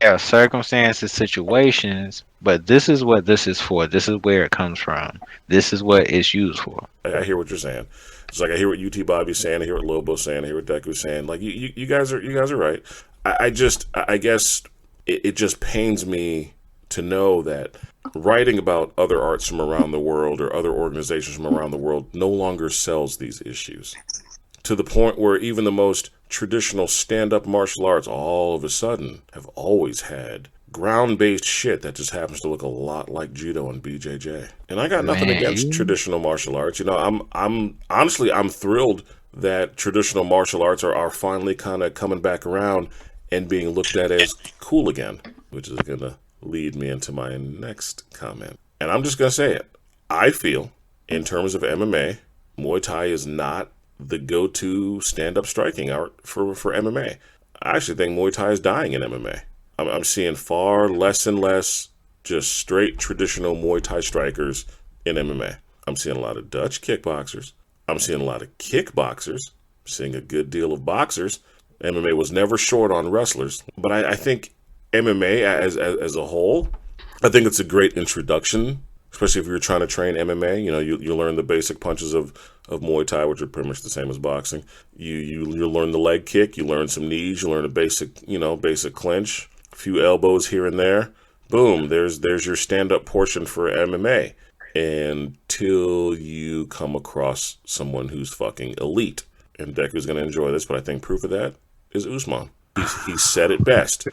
there are circumstances, situations, but this is what this is for. This is where it comes from. This is what it's used for. I hear what you're saying. It's like I hear what UTBABYA's saying. I hear what Lobo's saying. I hear what Deku's saying. Like you guys are right. I guess it just pains me to know that writing about other arts from around the world or other organizations from around the world no longer sells these issues. To the point where even the most traditional stand-up martial arts all of a sudden have always had ground-based shit that just happens to look a lot like judo and BJJ. And I got nothing against traditional martial arts. You know, I'm honestly thrilled that traditional martial arts are finally kind of coming back around and being looked at as cool again, which is going to lead me into my next comment. And I'm just going to say it. I feel, in terms of MMA, Muay Thai is not the go-to stand-up striking art for MMA. I actually think Muay Thai is dying in MMA. I'm seeing far less and less just straight traditional Muay Thai strikers in MMA. I'm seeing a lot of Dutch kickboxers. I'm seeing a lot of kickboxers. I'm seeing a good deal of boxers. MMA was never short on wrestlers. But I think MMA as a whole, I think it's a great introduction, especially if you're trying to train MMA. You know, you learn the basic punches of Muay Thai, which are pretty much the same as boxing. You learn the leg kick, you learn some knees, you learn a basic clinch, a few elbows here and there. Boom, there's your stand-up portion for MMA until you come across someone who's fucking elite. And Deku's going to enjoy this, but I think proof of that is Usman. He said it best.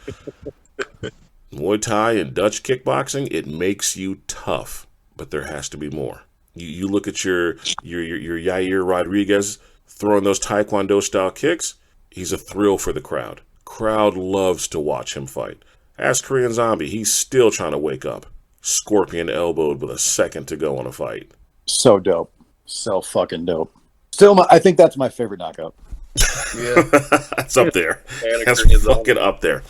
Muay Thai and Dutch kickboxing, it makes you tough, but there has to be more. You look at your Yair Rodriguez throwing those Taekwondo style kicks, he's a thrill for the crowd. Crowd loves to watch him fight. Ask Korean Zombie, he's still trying to wake up. Scorpion elbowed with a second to go on a fight. So dope. So fucking dope. Still, I think that's my favorite knockout. Yeah, That's up there. That's fucking up there.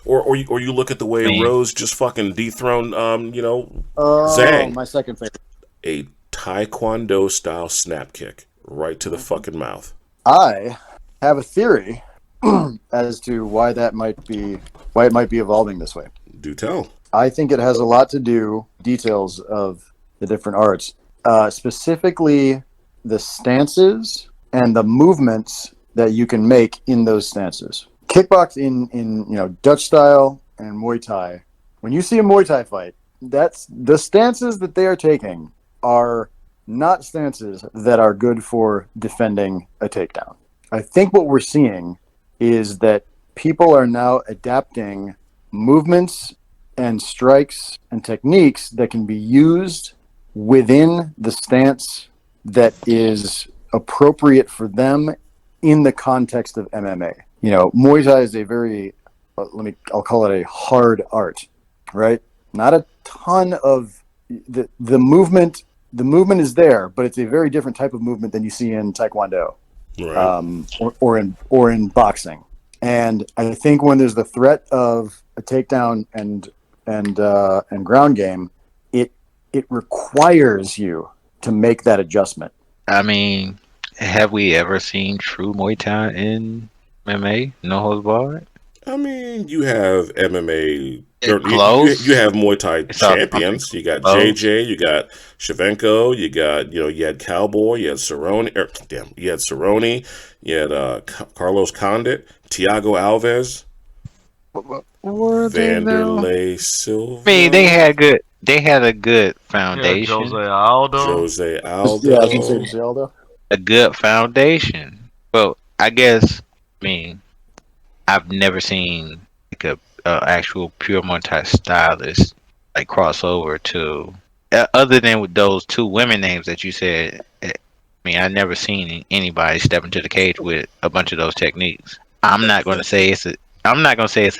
Or you look at the way Rose just fucking dethroned, Zhang. My second favorite. A Taekwondo style snap kick right to the fucking mouth. I have a theory as to why it might be evolving this way. Do tell. I think it has a lot to do details of the different arts, specifically the stances and the movements that you can make in those stances. Kickbox in Dutch style and Muay Thai. When you see a Muay Thai fight, that's the stances that they are taking are not stances that are good for defending a takedown. I think what we're seeing is that people are now adapting movements and strikes and techniques that can be used within the stance that is appropriate for them in the context of MMA. You know, Muay Thai is a very, I'll call it a hard art, right? Not a ton of the movement. The movement is there, but it's a very different type of movement than you see in Taekwondo, right. or in boxing. And I think when there's the threat of a takedown and ground game, it requires you to make that adjustment. I mean, have we ever seen true Muay Thai in MMA? No holds barred? I mean, you have MMA. You have Muay Thai champions. You got JJ, you got Shevchenko, you had Cowboy, you had Cerrone. You had Cerrone, you had Carlos Condit, Thiago Alves, Vanderlei Silva. I mean, they had a good foundation. Jose Aldo. Jose Aldo. Yeah, I was gonna say Jose Aldo. A good foundation. Well, I guess, I've never seen like a actual pure Muay Thai stylist like crossover to other than with those two women names that you said. I've never seen anybody step into the cage with a bunch of those techniques. I'm not gonna say it's a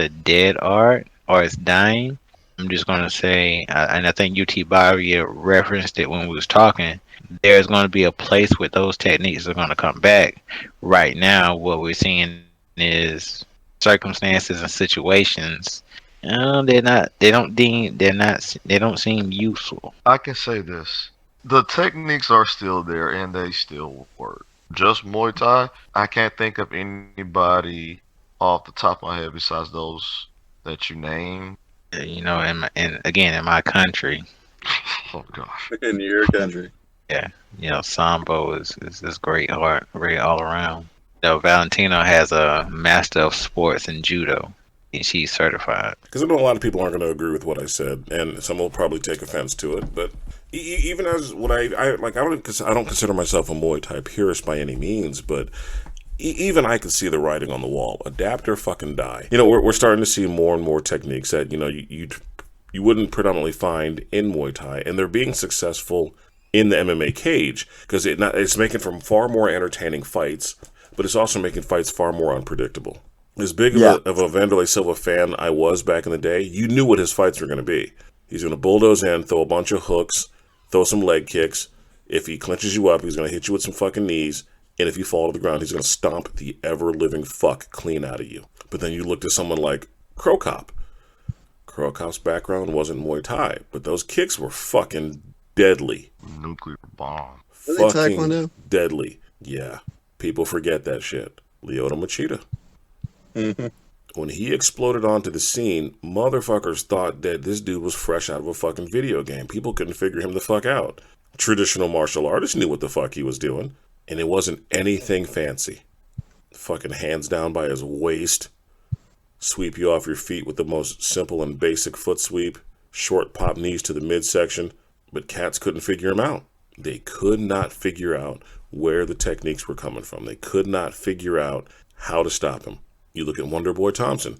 dead art or it's dying. I'm just gonna say, and I think UTBABYA referenced it when we was talking. There's going to be a place where those techniques are going to come back. Right now, what we're seeing is circumstances and situations. They don't seem useful. I can say this: the techniques are still there and they still work. Just Muay Thai, I can't think of anybody off the top of my head besides those that you named. In my country. Oh gosh. In your country. Yeah, Sambo is great art, great all around. Valentino has a master of sports in judo. she's certified. Because I know a lot of people aren't going to agree with what I said, and some will probably take offense to it. But even as what I like, I don't consider myself a Muay Thai purist by any means, but even I could see the writing on the wall. Adapt or fucking die. You know, we're starting to see more and more techniques that you wouldn't predominantly find in Muay Thai, and they're being successful in the MMA cage because it's making for far more entertaining fights, but it's also making fights far more unpredictable. As big of a Vanderlei Silva fan I was back in the day, you knew what his fights were going to be. He's going to bulldoze in, throw a bunch of hooks, throw some leg kicks. If he clinches you up, he's going to hit you with some fucking knees. And if you fall to the ground, he's going to stomp the ever-living fuck clean out of you. But then you looked at someone like Crow Cop. Crow Cop's background wasn't Muay Thai, but those kicks were fucking deadly. Nuclear bomb. Fucking Taekwondo? deadly. Yeah. People forget that shit. Lyoto Machida. Mm-hmm. When he exploded onto the scene, motherfuckers thought that this dude was fresh out of a fucking video game. People couldn't figure him the fuck out. Traditional martial artists knew what the fuck he was doing, and it wasn't anything fancy. Fucking hands down by his waist, sweep you off your feet with the most simple and basic foot sweep, short pop knees to the midsection, but cats couldn't figure him out. They could not figure out where the techniques were coming from. They could not figure out how to stop him. You look at Wonder Boy Thompson,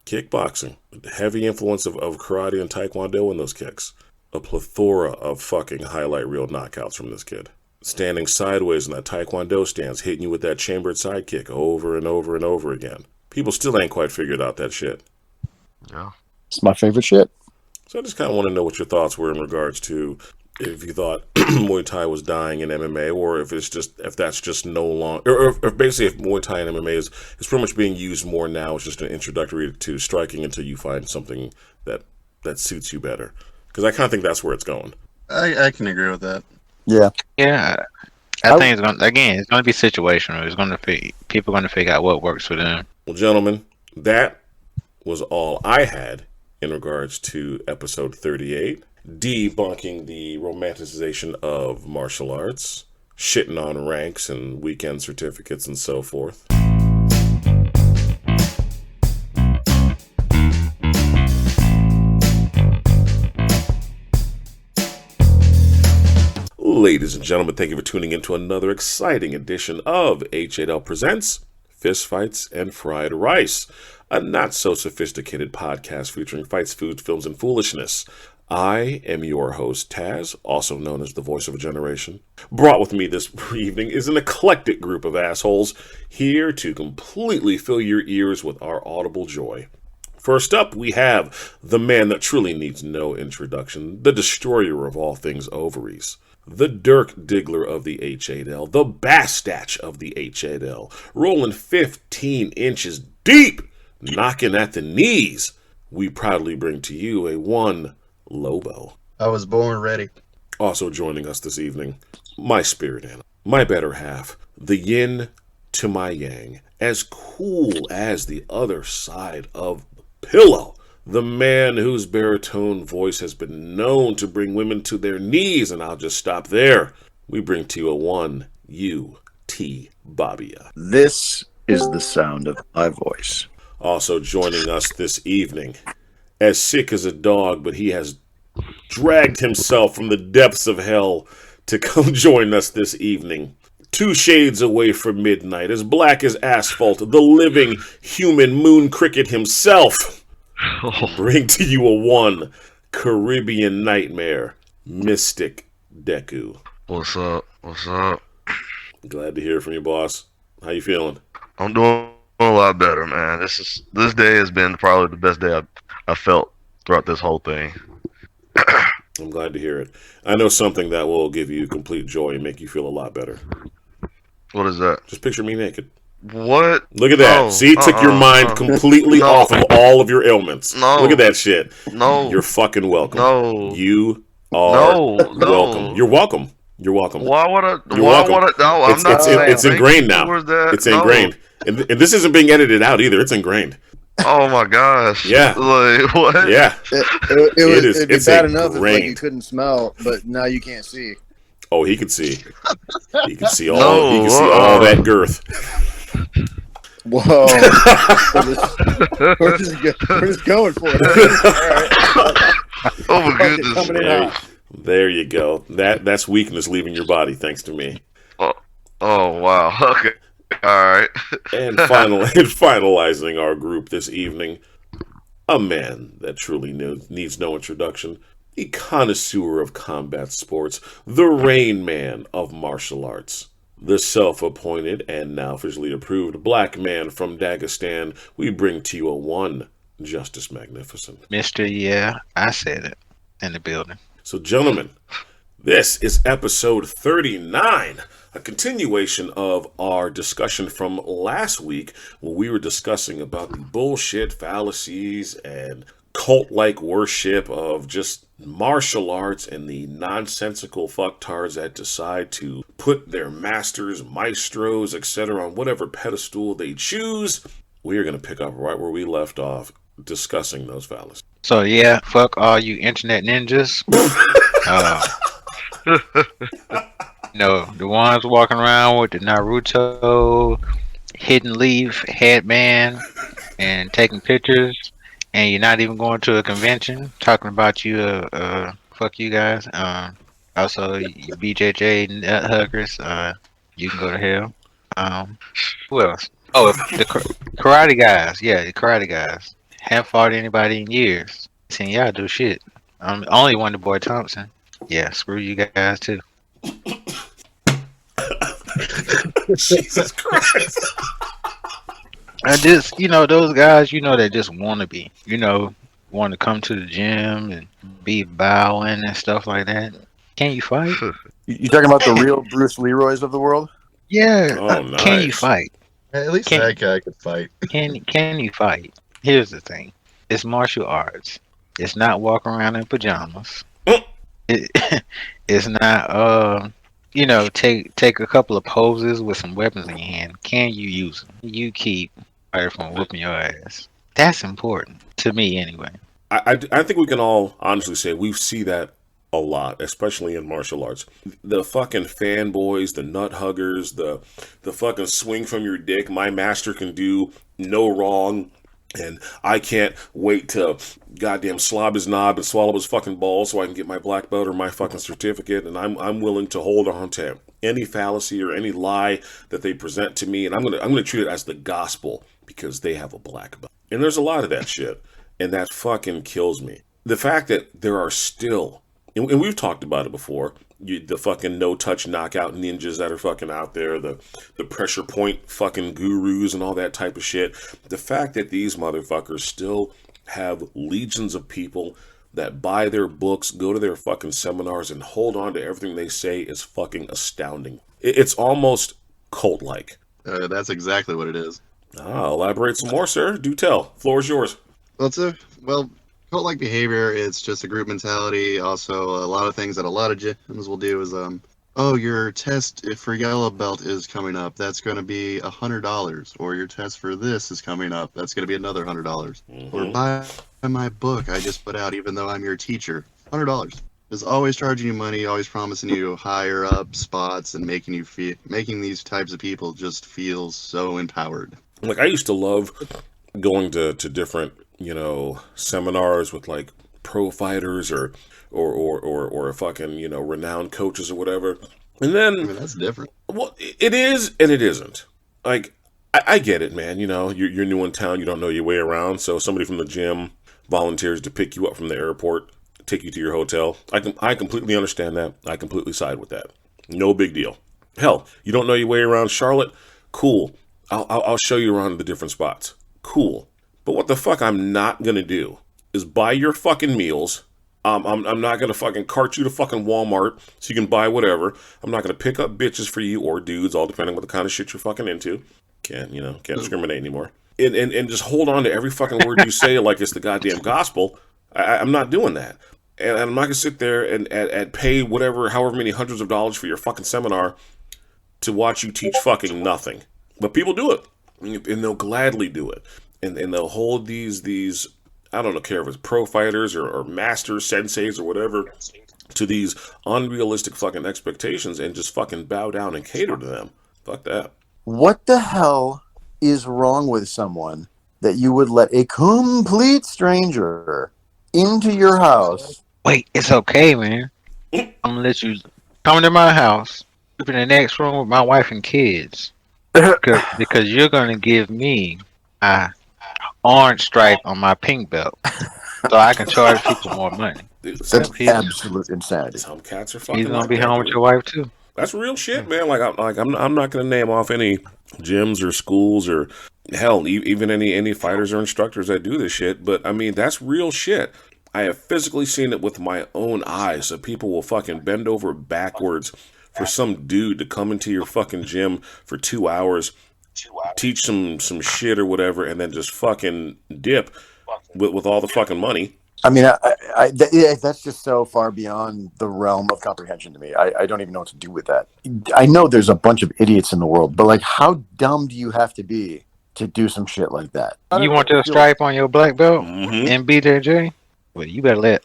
kickboxing, heavy influence of karate and taekwondo in those kicks. A plethora of fucking highlight reel knockouts from this kid. Standing sideways in that taekwondo stance, hitting you with that chambered side kick over and over and over again. People still ain't quite figured out that shit. Yeah. It's my favorite shit. So I just kind of want to know what your thoughts were in regards to if you thought Muay Thai was dying in MMA, or if that's just no longer, or if basically if Muay Thai and MMA is pretty much being used more now. It's just an introductory to striking until you find something that suits you better. Because I kind of think that's where it's going. I can agree with that. Yeah. Yeah, I think it's going to be situational. It's going to people are going to figure out what works for them. Well, gentlemen, that was all I had in regards to episode 38. Debunking the romanticization of martial arts, shitting on ranks and weekend certificates and so forth. Ladies and gentlemen, thank you for tuning in to another exciting edition of H8L Presents Fistfights and Fried Rice, a not-so-sophisticated podcast featuring fights, food, films, and foolishness. I am your host, Taz, also known as the voice of a generation. Brought with me this evening is an eclectic group of assholes here to completely fill your ears with our audible joy. First up, we have the man that truly needs no introduction, the destroyer of all things ovaries, the Dirk Diggler of the H8L, the Bastatch of the H8L, rolling 15 inches deep, knocking at the knees. We proudly bring to you a one Lobo. I was born ready. Also joining us this evening, my spirit animal, my better half, the yin to my yang, as cool as the other side of the pillow, the man whose baritone voice has been known to bring women to their knees, and I'll just stop there. We bring to you a one UTBABYA. This is the sound of my voice. Also joining us this evening, as sick as a dog, but he has dragged himself from the depths of hell to come join us this evening. 2 shades away from midnight, as black as asphalt, the living human moon cricket himself. Bring to you a one Caribbean nightmare, Mystic Deku. What's up? What's up? Glad to hear from you, boss. How you feeling? I'm doing a lot better, man. This day has been probably the best day I've felt throughout this whole thing. I'm glad to hear it. I know something that will give you complete joy and make you feel a lot better. What is that? Just picture me naked. What? Look at that. See, it took your mind completely off of all of your ailments. No. Look at that shit. No. You're fucking welcome. No. You are welcome. You're welcome. You're welcome. Why would I? You're why welcome. would I? No, I'm not. It's ingrained now. It's ingrained. And this isn't being edited out either. It's ingrained. Oh my gosh. Yeah. Like, what? Yeah. It'd be It's bad enough if ingrained. you couldn't smell, but now you can't see. Oh, he could see. He could see all. He could see all that girth. Whoa. We're just going for it. All right. Oh my Fuck it, goodness. coming in There, hot. there you go. That's weakness leaving your body, thanks to me. Oh wow. Okay. All right. And finalizing our group this evening, a man that truly needs no introduction, the connoisseur of combat sports, the Rain Man of martial arts, the self-appointed and now officially approved black man from Dagestan. We bring to you a one, Justice Magnificent. Mr. Yeah, I said it in the building. So, gentlemen, this is episode 39, a continuation of our discussion from last week when we were discussing about the bullshit fallacies and cult-like worship of just martial arts and the nonsensical fucktards that decide to put their masters, maestros, etc. on whatever pedestal they choose. We are going to pick up right where we left off discussing those fallacies. So yeah, fuck all you internet ninjas. The ones walking around with the Naruto hidden leaf headband and taking pictures, and you're not even going to a convention talking about you. Fuck you guys. Also, you BJJ nut huggers. You can go to hell. Who else? Oh, the karate guys. Yeah, the karate guys. Haven't fought anybody in years. Seen y'all do shit. I'm only one to Boy Thompson. Yeah, screw you guys too. Jesus Christ. I just, those guys, they just want to be, want to come to the gym and be bowing and stuff like that. Can you fight? You talking about the real Bruce Leroys of the world? Yeah. Oh, nice. Can you fight? At least that guy could fight. Can you fight? Here's the thing. It's martial arts. It's not walking around in pajamas. It's not take a couple of poses with some weapons in your hand. Can you use them? You keep fire from whooping your ass. That's important to me anyway. I think we can all honestly say we see that a lot, especially in martial arts. The fucking fanboys, the nut huggers, the fucking swing from your dick. My master can do no wrong, and I can't wait to goddamn slob his knob and swallow his fucking balls so I can get my black belt or my fucking certificate. And I'm willing to hold on to any fallacy or any lie that they present to me, and I'm gonna treat it as the gospel because they have a black belt. And there's a lot of that shit, and that fucking kills me. The fact that there are still, and we've talked about it before, the fucking no-touch knockout ninjas that are fucking out there, the pressure point fucking gurus and all that type of shit. The fact that these motherfuckers still have legions of people that buy their books, go to their fucking seminars, and hold on to everything they say is fucking astounding. It's almost cult-like. That's exactly what it is. Elaborate some more, sir. Do tell. Floor is yours. Cult-like behavior, it's just a group mentality. Also, a lot of things that a lot of gyms will do is, your test for yellow belt is coming up. That's going to be $100. Or your test for this is coming up. That's going to be another $100. Mm-hmm. Or buy my book I just put out, even though I'm your teacher. $100. Is always charging you money, always promising you higher up spots, and making these types of people just feel so empowered. Like, I used to love going to different, seminars with like pro fighters or fucking, renowned coaches or whatever. And then, I mean, that's different. Well, it is and it isn't. Like, I get it, man. You're new in town, you don't know your way around. So somebody from the gym volunteers to pick you up from the airport, take you to your hotel. I completely understand that. I completely side with that. No big deal. Hell, you don't know your way around Charlotte? Cool. I'll show you around the different spots. Cool. But what the fuck I'm not gonna do is buy your fucking meals. I'm not gonna fucking cart you to fucking Walmart so you can buy whatever. I'm not gonna pick up bitches for you or dudes, all depending on what the kind of shit you're fucking into. Can't discriminate anymore. And just hold on to every fucking word you say like it's the goddamn gospel. I'm not doing that. And I'm not gonna sit there and pay however many hundreds of dollars for your fucking seminar to watch you teach fucking nothing. But people do it, and they'll gladly do it, and they'll hold these I don't care if it's pro fighters or masters, senseis or whatever, to these unrealistic fucking expectations and just fucking bow down and cater to them. Fuck that. What the hell is wrong with someone that you would let a complete stranger into your house? Wait, it's okay, man. I'm gonna let you come to my house, sleep in the next room with my wife and kids, because you're gonna give me a orange stripe on my pink belt, so I can charge people more money. Dude, That's Yep, absolute insanity. some cats are he's fucking gonna like be that, home with dude. your wife too. That's real shit, man. I'm not gonna name off any gyms or schools or hell, even any fighters or instructors that do this shit. But I mean, that's real shit. I have physically seen it with my own eyes. So people will fucking bend over backwards for some dude to come into your fucking gym for 2 hours, teach some shit or whatever, and then just fucking dip with all the fucking money. I mean, that's just so far beyond the realm of comprehension to me. I don't even know what to do with that. I know there's a bunch of idiots in the world, but like, how dumb do you have to be to do some shit like that? You want your stripe on your black belt Mm-hmm. and BJJ? Well, you better let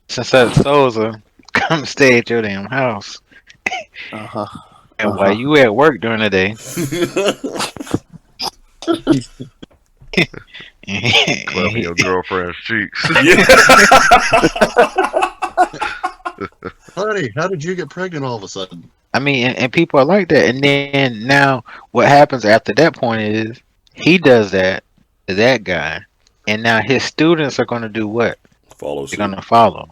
Sensei Souza come stay at your damn house. Uh-huh. And while you at work during the day, Clapping your girlfriend's cheeks. Honey, how did you get pregnant all of a sudden? I mean, and people are like that. And then now, what happens after that point is he does that to that guy, and now his students are going to do what? Follow They're suit. going to follow.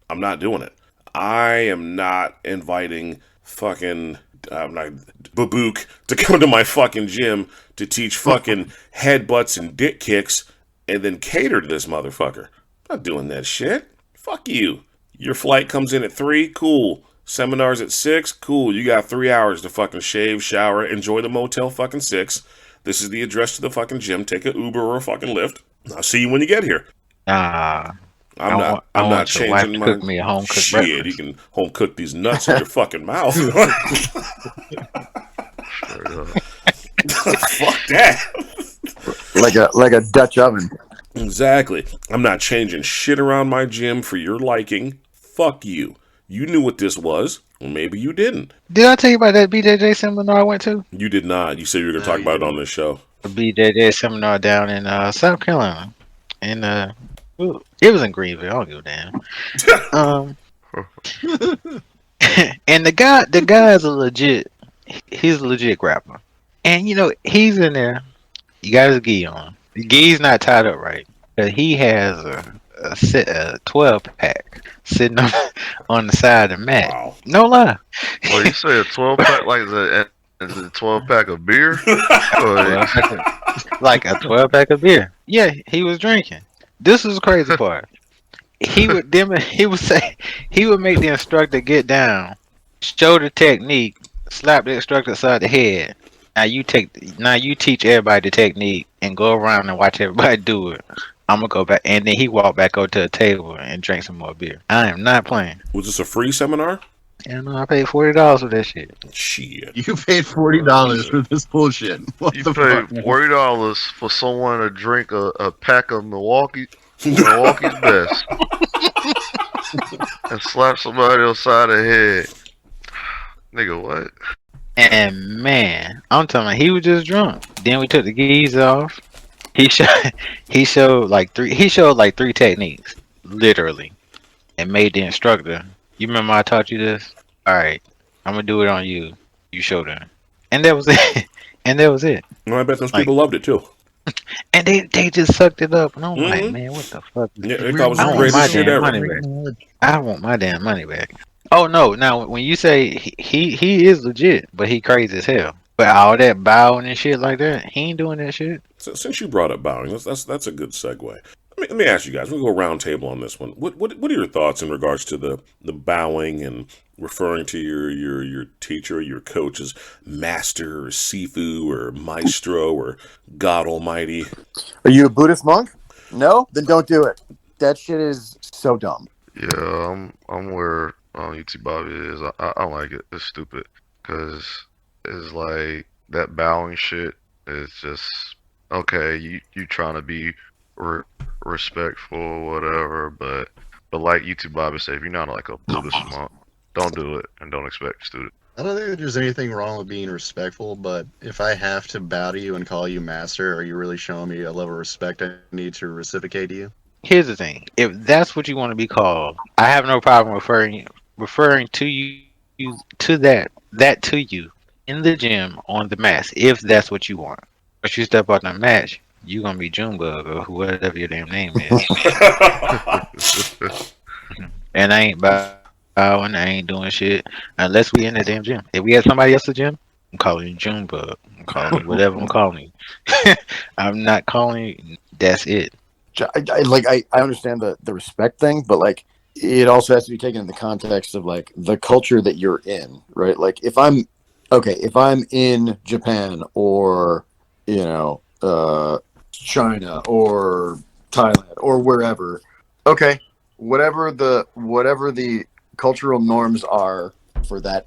I'm not doing it. I am not inviting fucking Babook to come to my fucking gym to teach fucking headbutts and dick kicks and then cater to this motherfucker. I'm not doing that shit. Fuck you. Your flight comes in at 3, cool. Seminars at 6, cool. You got 3 hours to fucking shave, shower, enjoy the Motel fucking 6. This is the address to the fucking gym. Take an Uber or a fucking Lyft. I'll see you when you get here. Nah. I'm not your wife changing to my cook me a home cooked shit. breakfast. You can home cook these nuts in your fucking mouth. Straight up. Fuck that. Like a Dutch oven. Exactly. I'm not changing shit around my gym for your liking. Fuck you. You knew what this was. Well, maybe you didn't. Did I tell you about that BJJ seminar I went to? You did not. You said you were going to No, talk you about it didn't. on this show. A BJJ seminar down in South Carolina. And it was in Greenville. I don't give a damn. And the guy is he's a legit grappler. And you know, he's in there. You got his gi on. The gi's not tied up right. But he has a 12 pack sitting on the side of the mat. Wow. No lie. Well, you say a 12 pack like is a 12 pack of beer? Or- Like a 12 pack of beer. Yeah, he was drinking. This is the crazy part. He would make the instructor get down, show the technique, slap the instructor upside the head. Now you teach everybody the technique and go around and watch everybody do it. I'm gonna go back, and then he walked back over to the table and drank some more beer. I am not playing. Was this a free seminar? And I paid $40 for that shit. Shit. You paid $40 for this bullshit. What You the pay fuck? $40 for someone to drink a pack of Milwaukee's best and slap somebody upside the head. Nigga, what? And man, I'm telling you, he was just drunk. Then we took the gis off. He showed like three techniques, literally, and made the instructor. You remember I taught you this? All right, I'm gonna do it on you. You show them, and that was it. Well, I bet those people loved it too. And they just sucked it up, and I'm like, Mhm. man, what the fuck? Yeah, they thought it was I the want my greatest shit damn ever. money back. I want my damn money back. Oh no! Now when you say he is legit, but he crazy as hell. But all that bowing and shit like that, he ain't doing that shit. So, since you brought up bowing, that's a good segue. Let me ask you guys. We'll go round table on this one. What are your thoughts in regards to the bowing and referring to your teacher, your coach as master or sifu or maestro or God Almighty? Are you a Buddhist monk? No? Then don't do it. That shit is so dumb. Yeah, I'm where UTBABYA is. I don't like it. It's stupid because it's like that bowing shit is just okay. You trying to be respectful or whatever, but like UTBABYA say, if you're not like a Buddhist monk, don't do it and don't expect to do it. I don't think there's anything wrong with being respectful, but if I have to bow to you and call you master, are you really showing me a level of respect I need to reciprocate to you? Here's the thing: if that's what you want to be called, I have no problem referring to you to that to you in the gym on the mats if that's what you want. But you step out the match, you gonna be Junebug or whatever your damn name is, and I ain't bowing, I ain't doing shit unless we in the damn gym. If we had somebody else at the gym, I'm calling you Junebug. I'm calling you whatever I'm calling you. I'm not calling you. That's it. I understand the respect thing, but like it also has to be taken in the context of like the culture that you're in, right? Like if I'm in Japan or China or Thailand or wherever, okay, whatever the cultural norms are for that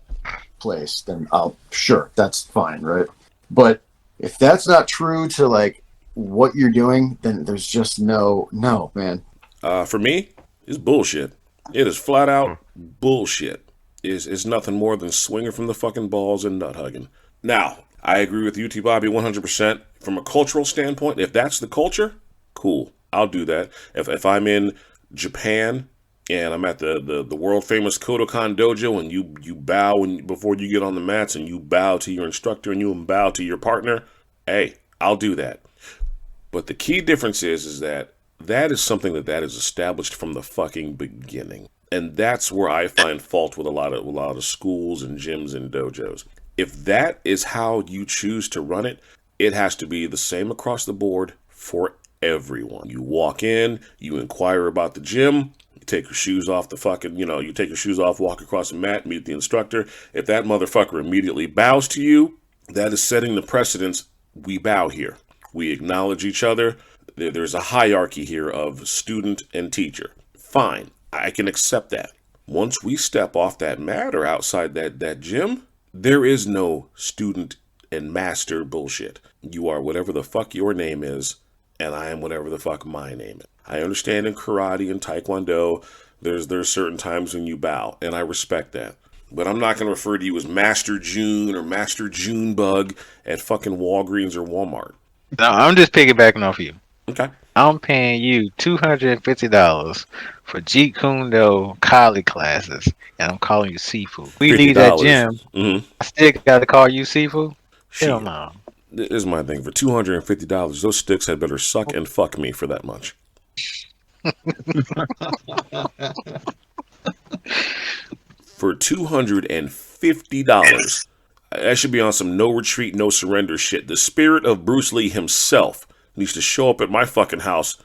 place, then sure, that's fine, right? But if that's not true to like what you're doing, then there's just no, man. For me, it's bullshit. It is flat out bullshit. It's nothing more than swinging from the fucking balls and nut hugging. Now, I agree with UTBABYA 100%. From a cultural standpoint, if that's the culture, cool. I'll do that. If I'm in Japan and I'm at the world famous Kodokan dojo and you bow before you get on the mats and you bow to your instructor and you bow to your partner, hey, I'll do that. But the key difference is that is something that is established from the fucking beginning. And that's where I find fault with a lot of schools and gyms and dojos. If that is how you choose to run it, it has to be the same across the board for everyone. You walk in, you inquire about the gym, you take your shoes off you take your shoes off, walk across the mat, meet the instructor. If that motherfucker immediately bows to you, that is setting the precedence. We bow here. We acknowledge each other. There's a hierarchy here of student and teacher. Fine. I can accept that. Once we step off that mat or outside that gym, there is no student and master bullshit. You are whatever the fuck your name is, and I am whatever the fuck my name is. I understand in karate and taekwondo, there's certain times when you bow, and I respect that. But I'm not going to refer to you as Master June or Master Junebug at fucking Walgreens or Walmart. No, I'm just piggybacking off you. Okay. I'm paying you $250 for Jeet Kune Do Kali classes, and I'm calling you Sifu. We leave that gym. Mm-hmm. I still got to call you Sifu? Shit. Hell no. This is my thing. For $250, those sticks had better suck and fuck me for that much. For $250, I should be on some no retreat, no surrender shit. The spirit of Bruce Lee himself needs to show up at my fucking house.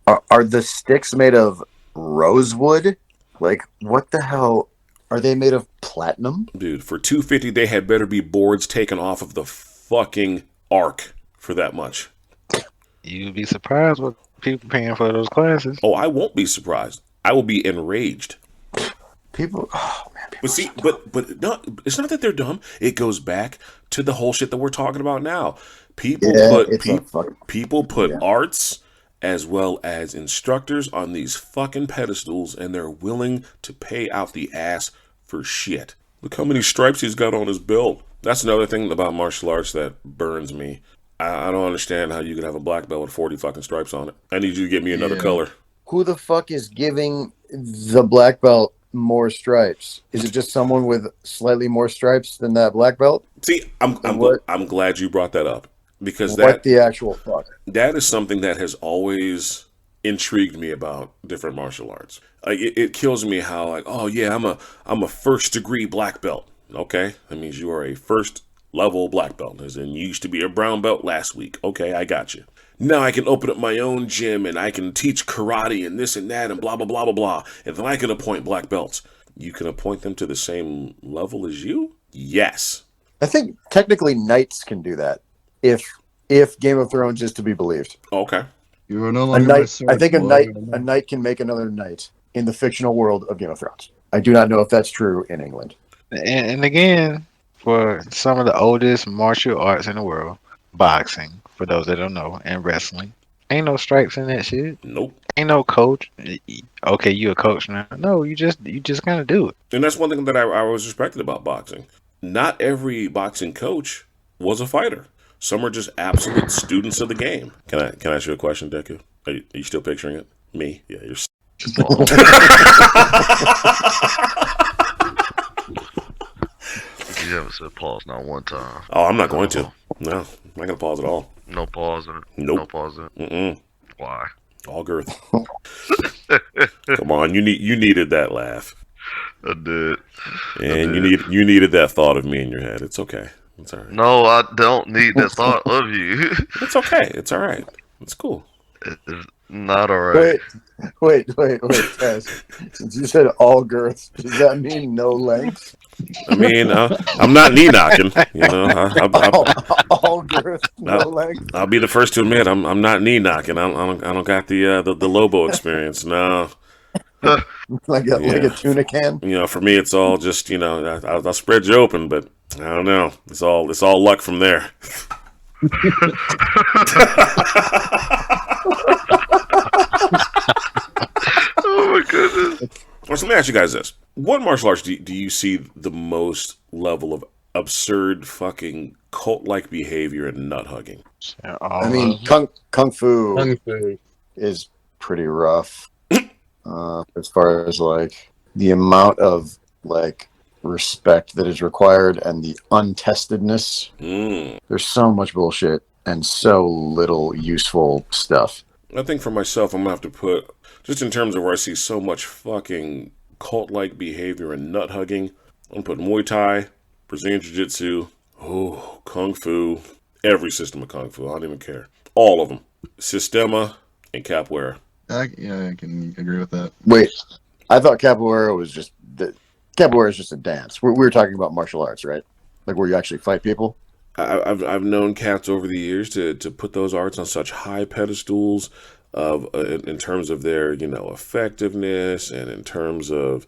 Are the sticks made of rosewood? Like, what the hell? Are they made of platinum? Dude, for $250, they had better be boards taken off of the fucking ark for that much. You'd be surprised what people paying for those classes. Oh, I won't be surprised. I will be enraged. People, But see, but no, it's not that they're dumb. It goes back to the whole shit that we're talking about now. People put arts as well as instructors on these fucking pedestals, and they're willing to pay out the ass for shit. Look how many stripes he's got on his belt. That's another thing about martial arts that burns me. I don't understand how you could have a black belt with 40 fucking stripes on it. I need you to get me another color. Who the fuck is giving the black belt more stripes? Is it just someone with slightly more stripes than that black belt? See, I'm glad you brought that up, because what the actual fuck? That is something that has always intrigued me about different martial arts. Like it kills me how, like, oh yeah, I'm a first degree black belt. Okay, that means you are a first level black belt, as in you used to be a brown belt last week. Okay, I got you. Now I can open up my own gym and I can teach karate and this and that and blah, blah, blah, blah, blah. And then I can appoint black belts. You can appoint them to the same level as you? Yes. I think technically knights can do that if Game of Thrones is to be believed. Okay. You are no longer I think a knight can make another knight in the fictional world of Game of Thrones. I do not know if that's true in England. And again, for some of the oldest martial arts in the world, boxing, for those that don't know, and wrestling, ain't no stripes in that shit. Nope. Ain't no coach. Okay, you a coach now? No, you just kind of do it. And that's one thing that I always respected about boxing. not every boxing coach was a fighter. Some are just absolute students of the game. Can I ask you a question, Deku? Are you still picturing it? Me? Yeah, you're. You haven't said pause not one time. Oh, I'm not going to. No, I'm not gonna pause at all. No pause in it. Nope. No pause in it. Mm-mm. Why? All girth. Come on, you needed that laugh, I did. and you needed that thought of me in your head. It's okay. It's all right. No, I don't need that thought of you. It's okay. It's all right. It's cool. It's not alright. Wait, Taz. Since you said all girths, does that mean no length? I mean, I'm not knee knocking. You know, All girths, no length. I'll be the first to admit I'm not knee knocking. I don't got the Lobo experience. No. like a tuna can. You know, for me, it's all just, you know, I'll spread you open, but I don't know. It's all luck from there. Oh my goodness. Well, so let me ask you guys this: what martial arts do you see the most level of absurd, fucking cult-like behavior and nut hugging? I mean, kung fu is pretty rough. As far as like the amount of like respect that is required and the untestedness. There's so much bullshit and so little useful stuff. I think for myself, I'm gonna have to put, just in terms of where I see so much fucking cult-like behavior and nut hugging, I'm gonna put Muay Thai, Brazilian Jiu-Jitsu, Kung Fu, every system of Kung Fu. I don't even care. All of them. Sistema and Capoeira. I can agree with that. Wait, I thought Capoeira was just Capoeira is just a dance. We were talking about martial arts, right? Like where you actually fight people. I've known cats over the years to put those arts on such high pedestals of in terms of their, you know, effectiveness and in terms of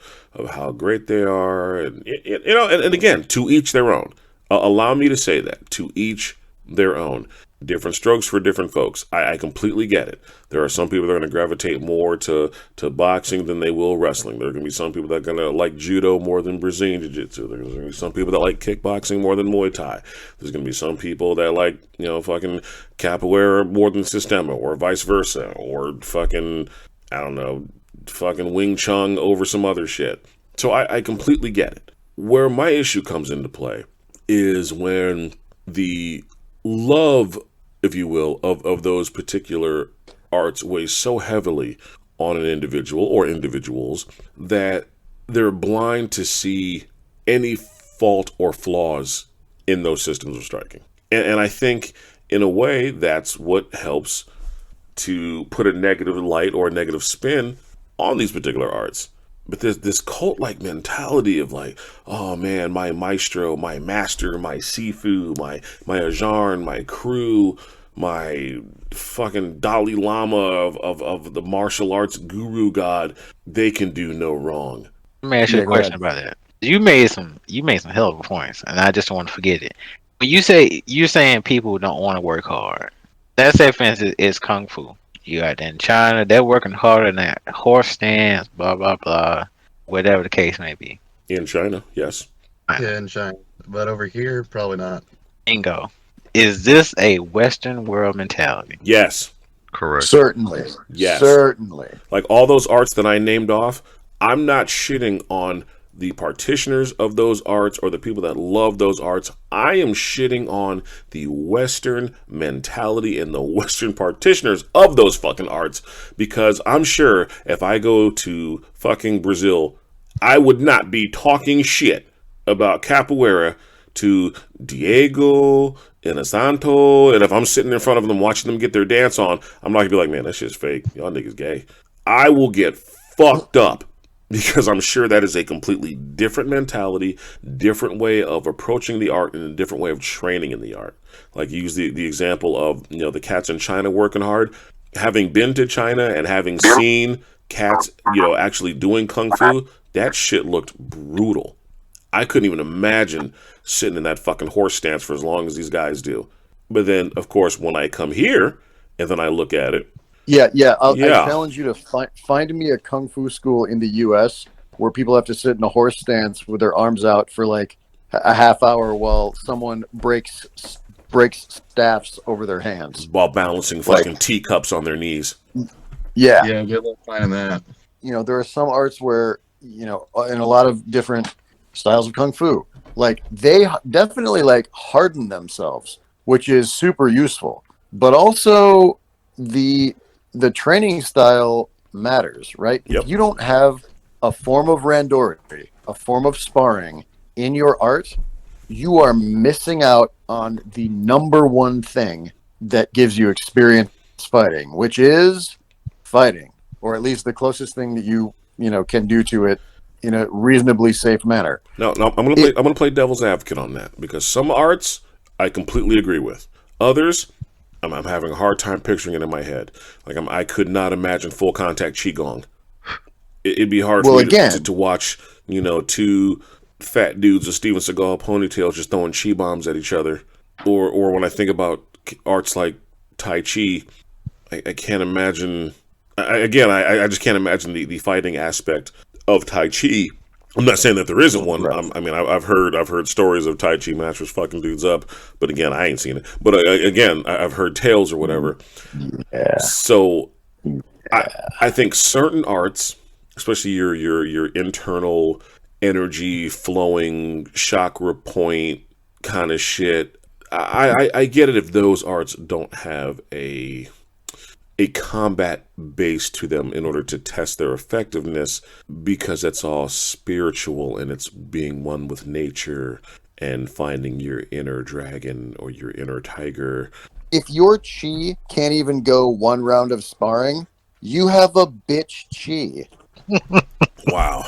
how great they are, and you know, and again, to each their own. Allow me to say that, to each their own. Different strokes for different folks. I completely get it. There are some people that are going to gravitate more to boxing than they will wrestling. There are going to be some people that are going to like judo more than Brazilian Jiu-Jitsu. There's going to be some people that like kickboxing more than Muay Thai. There's going to be some people that like, you know, fucking Capoeira more than Sistema, or vice versa, or fucking, I don't know, fucking Wing Chun over some other shit. So I completely get it. Where my issue comes into play is when the love, if you will, of those particular arts weighs so heavily on an individual or individuals that they're blind to see any fault or flaws in those systems of striking. And I think, in a way, that's what helps to put a negative light or a negative spin on these particular arts. But there's this cult-like mentality of like, oh man, my maestro, my master, my Sifu, my Ajarn, my crew, my fucking Dalai Lama of the martial arts guru god, they can do no wrong. Let me ask you a question about that. You made some hell of a points, and I just don't want to forget it. When you're saying people don't want to work hard. Let's say, for instance, it's Kung Fu. You got in China, they're working harder than that. Horse stance, blah, blah, blah, whatever the case may be. In China, yes. Yeah, in China. But over here, probably not. Bingo. Is this a Western world mentality? Yes. Correct. Certainly. Yes. Certainly. Like all those arts that I named off, I'm not shitting on the practitioners of those arts or the people that love those arts. I am shitting on the Western mentality and the Western practitioners of those fucking arts, because I'm sure if I go to fucking Brazil, I would not be talking shit about capoeira to Diego and Asanto, and if I'm sitting in front of them watching them get their dance on, I'm not gonna be like, man, that shit's fake. Y'all niggas gay. I will get fucked up, because I'm sure that is a completely different mentality, different way of approaching the art, and a different way of training in the art. Like you use the example of, you know, the cats in China working hard. Having been to China and having seen cats, you know, actually doing Kung Fu, that shit looked brutal. I couldn't even imagine sitting in that fucking horse stance for as long as these guys do. But then, of course, when I come here and then I look at it, I challenge you to find me a kung fu school in the U.S. where people have to sit in a horse stance with their arms out for like a half hour while someone breaks staffs over their hands while balancing fucking teacups on their knees. Yeah. Yeah, good luck finding that. There are some arts where, in a lot of different styles of kung fu, like they definitely like harden themselves, which is super useful. But also the training style matters, right? Yep. If you don't have a form of randori, a form of sparring in your art, you are missing out on the number one thing that gives you experience fighting, which is fighting, or at least the closest thing that you can do to it in a reasonably safe manner. No, I'm gonna play devil's advocate on that, because some arts I completely agree with. Others, I'm having a hard time picturing it in my head. Like I could not imagine full contact qigong. It'd be hard for me to watch, two fat dudes with Steven Seagal ponytails just throwing chi bombs at each other, or when I think about arts like Tai Chi, I can't imagine. I just can't imagine the fighting aspect of Tai Chi. I'm not saying that there isn't one. Right. I've heard stories of Tai Chi masters fucking dudes up, but again, I ain't seen it. But again, I've heard tales or whatever. Yeah. So I think certain arts, especially your internal energy flowing chakra point kind of shit, I get it if those arts don't have a combat base to them in order to test their effectiveness, because it's all spiritual and it's being one with nature and finding your inner dragon or your inner tiger. If your chi can't even go one round of sparring, you have a bitch chi. Wow.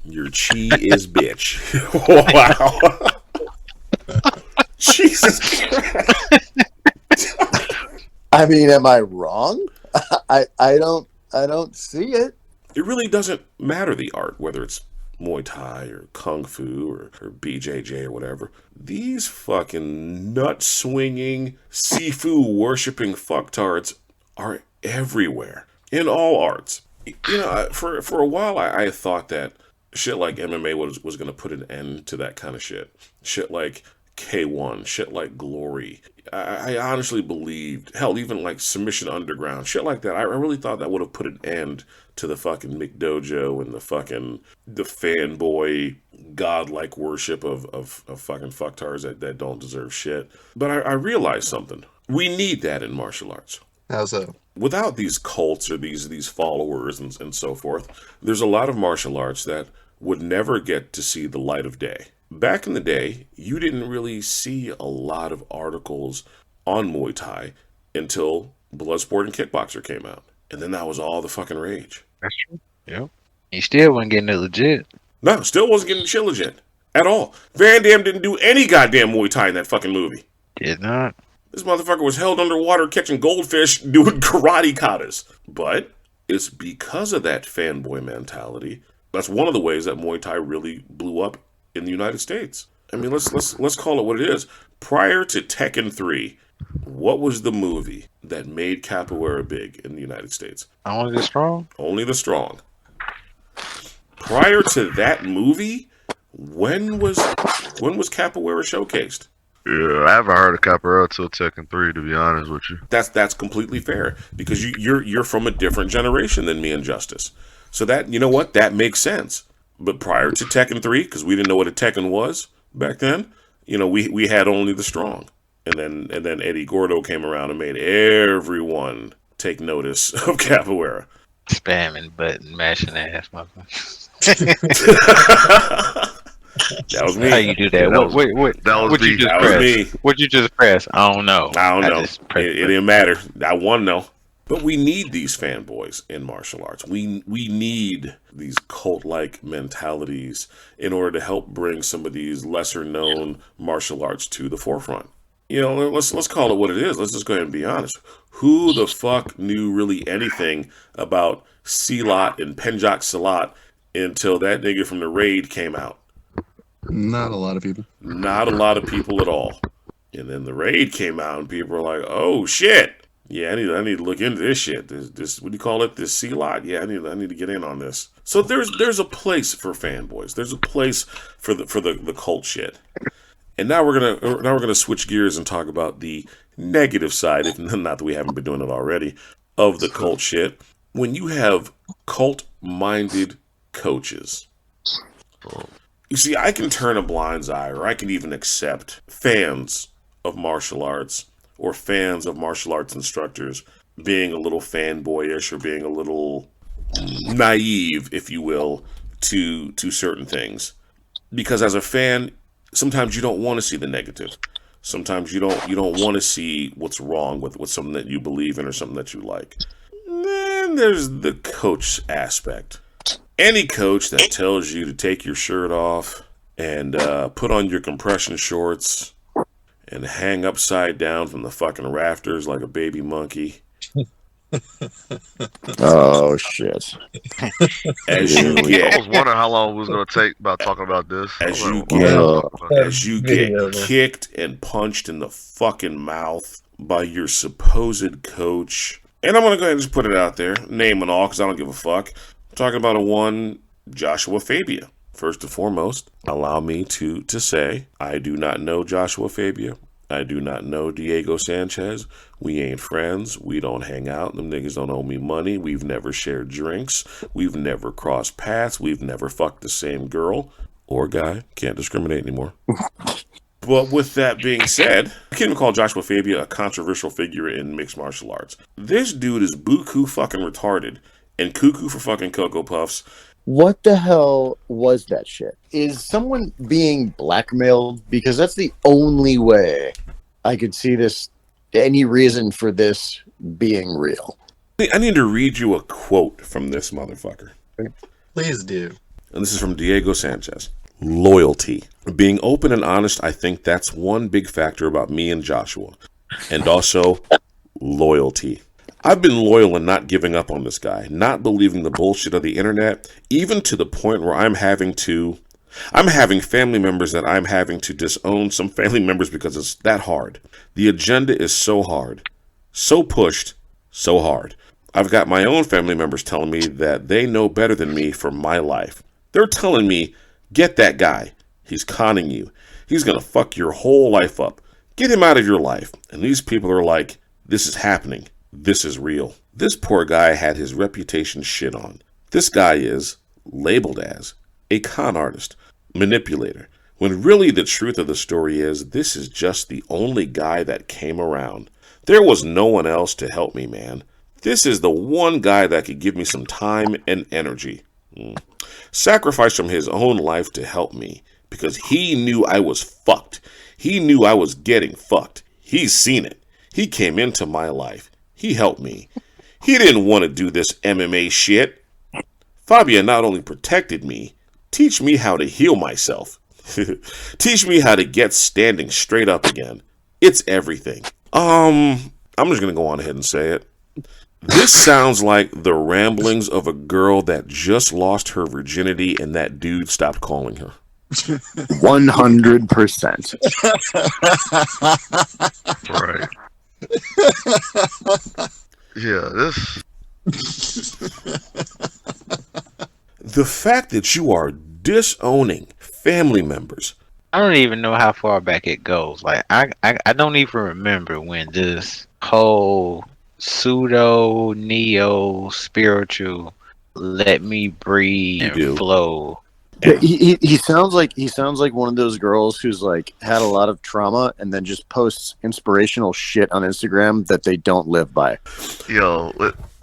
Your chi is bitch. Wow. Jesus Christ. I mean, am I wrong? I don't see it. It really doesn't matter the art, whether it's Muay Thai or Kung Fu or BJJ or whatever. These fucking nut-swinging, Sifu worshipping fucktards are everywhere. In all arts. For a while I thought that shit like MMA was going to put an end to that kind of shit. Shit like K1, shit like Glory. I honestly believed, hell, even like Submission Underground, shit like that. I really thought that would have put an end to the fucking McDojo and the fanboy godlike worship of fucking fucktards that don't deserve shit. But I realized something. We need that in martial arts. How so? Without these cults or these followers and so forth, there's a lot of martial arts that would never get to see the light of day. Back in the day, you didn't really see a lot of articles on Muay Thai until Bloodsport and Kickboxer came out. And then that was all the fucking rage. That's true. Yep. You still wasn't getting it legit. No, still wasn't getting shit legit. At all. Van Damme didn't do any goddamn Muay Thai in that fucking movie. Did not. This motherfucker was held underwater catching goldfish doing karate katas. But it's because of that fanboy mentality. That's one of the ways that Muay Thai really blew up in the United States. I mean, let's call it what it is. Prior to Tekken 3, what was the movie that made capoeira big in the United States? Only the Strong? Only the Strong. Prior to that movie, when was capoeira showcased? Yeah, I haven't heard of capoeira until Tekken 3, to be honest with you. That's completely fair, because you're from a different generation than me and Justice. So that, you know what, that makes sense. But prior to Tekken 3, because we didn't know what a Tekken was back then, we had only the Strong. And then Eddie Gordo came around and made everyone take notice of capoeira. Spamming button, mashing ass, motherfucker. That was me. How you do that? Yeah, What was you just that press? was me. What'd you just press? I don't know. I don't know. It It didn't matter. I won though. But we need these fanboys in martial arts. We need these cult-like mentalities in order to help bring some of these lesser-known martial arts to the forefront. Let's call it what it is. Let's just go ahead and be honest. Who the fuck knew really anything about Silat and Penjak Salat until that nigga from the Raid came out? Not a lot of people. Not a lot of people at all. And then the Raid came out and people were like, oh shit. Yeah, I need to look into this shit. This what do you call it? This C lot? Yeah, I need to get in on this. So there's a place for fanboys. There's a place for the cult shit. And now we're gonna switch gears and talk about the negative side, if not that we haven't been doing it already, of the cult shit. When you have cult-minded coaches, you see, I can turn a blind eye, or I can even accept fans of martial arts or fans of martial arts instructors being a little fanboyish or being a little naive, if you will, to certain things. Because as a fan, sometimes you don't want to see the negative. Sometimes you don't want to see what's wrong with something that you believe in or something that you like. Then there's the coach aspect. Any coach that tells you to take your shirt off and put on your compression shorts and hang upside down from the fucking rafters like a baby monkey. Oh shit! As you I get was wondering how long we was gonna take about talking about this. as I you was like, get as you get kicked and punched in the fucking mouth by your supposed coach. And I'm gonna go ahead and just put it out there, name and all, because I don't give a fuck. I'm talking about a one J.Fabia. First and foremost, allow me to say I do not know J.Fabia. I do not know Diego Sanchez. We ain't friends. We don't hang out. Them niggas don't owe me money. We've never shared drinks. We've never crossed paths. We've never fucked the same girl or guy. Can't discriminate anymore. But with that being said, I can't even call J.Fabia a controversial figure in mixed martial arts. This dude is buku fucking retarded and cuckoo for fucking Cocoa Puffs. What the hell was that shit? Is someone being blackmailed? Because that's the only way I could see this, any reason for this being real. I need to read you a quote from this motherfucker. Please do. And this is from Diego Sanchez. Loyalty. Being open and honest, I think that's one big factor about me and Joshua. And also, loyalty. I've been loyal and not giving up on this guy, not believing the bullshit of the internet, even to the point where I'm having family members that I'm having to disown some family members because it's that hard. The agenda is so hard, so pushed, so hard. I've got my own family members telling me that they know better than me for my life. They're telling me, get that guy. He's conning you. He's going to fuck your whole life up. Get him out of your life. And these people are like, this is happening. This is real. This poor guy had his reputation shit on. This guy is labeled as a con artist, manipulator, when really the truth of the story is this is just the only guy that came around. There was no one else to help me, man. This is the one guy that could give me some time and energy. Sacrificed from his own life to help me because he knew I was fucked. He knew I was getting fucked. He's seen it. He came into my life. He helped me. He didn't want to do this MMA shit. Fabia not only protected me, teach me how to heal myself. Teach me how to get standing straight up again. It's everything. I'm just going to go on ahead and say it. This sounds like the ramblings of a girl that just lost her virginity and that dude stopped calling her. 100%. Right. Yeah, this. The fact that you are disowning family members. I don't even know how far back it goes. Like I don't even remember when this whole pseudo neo spiritual let me breathe and flow. He sounds like one of those girls who's like had a lot of trauma and then just posts inspirational shit on Instagram that they don't live by. Yo,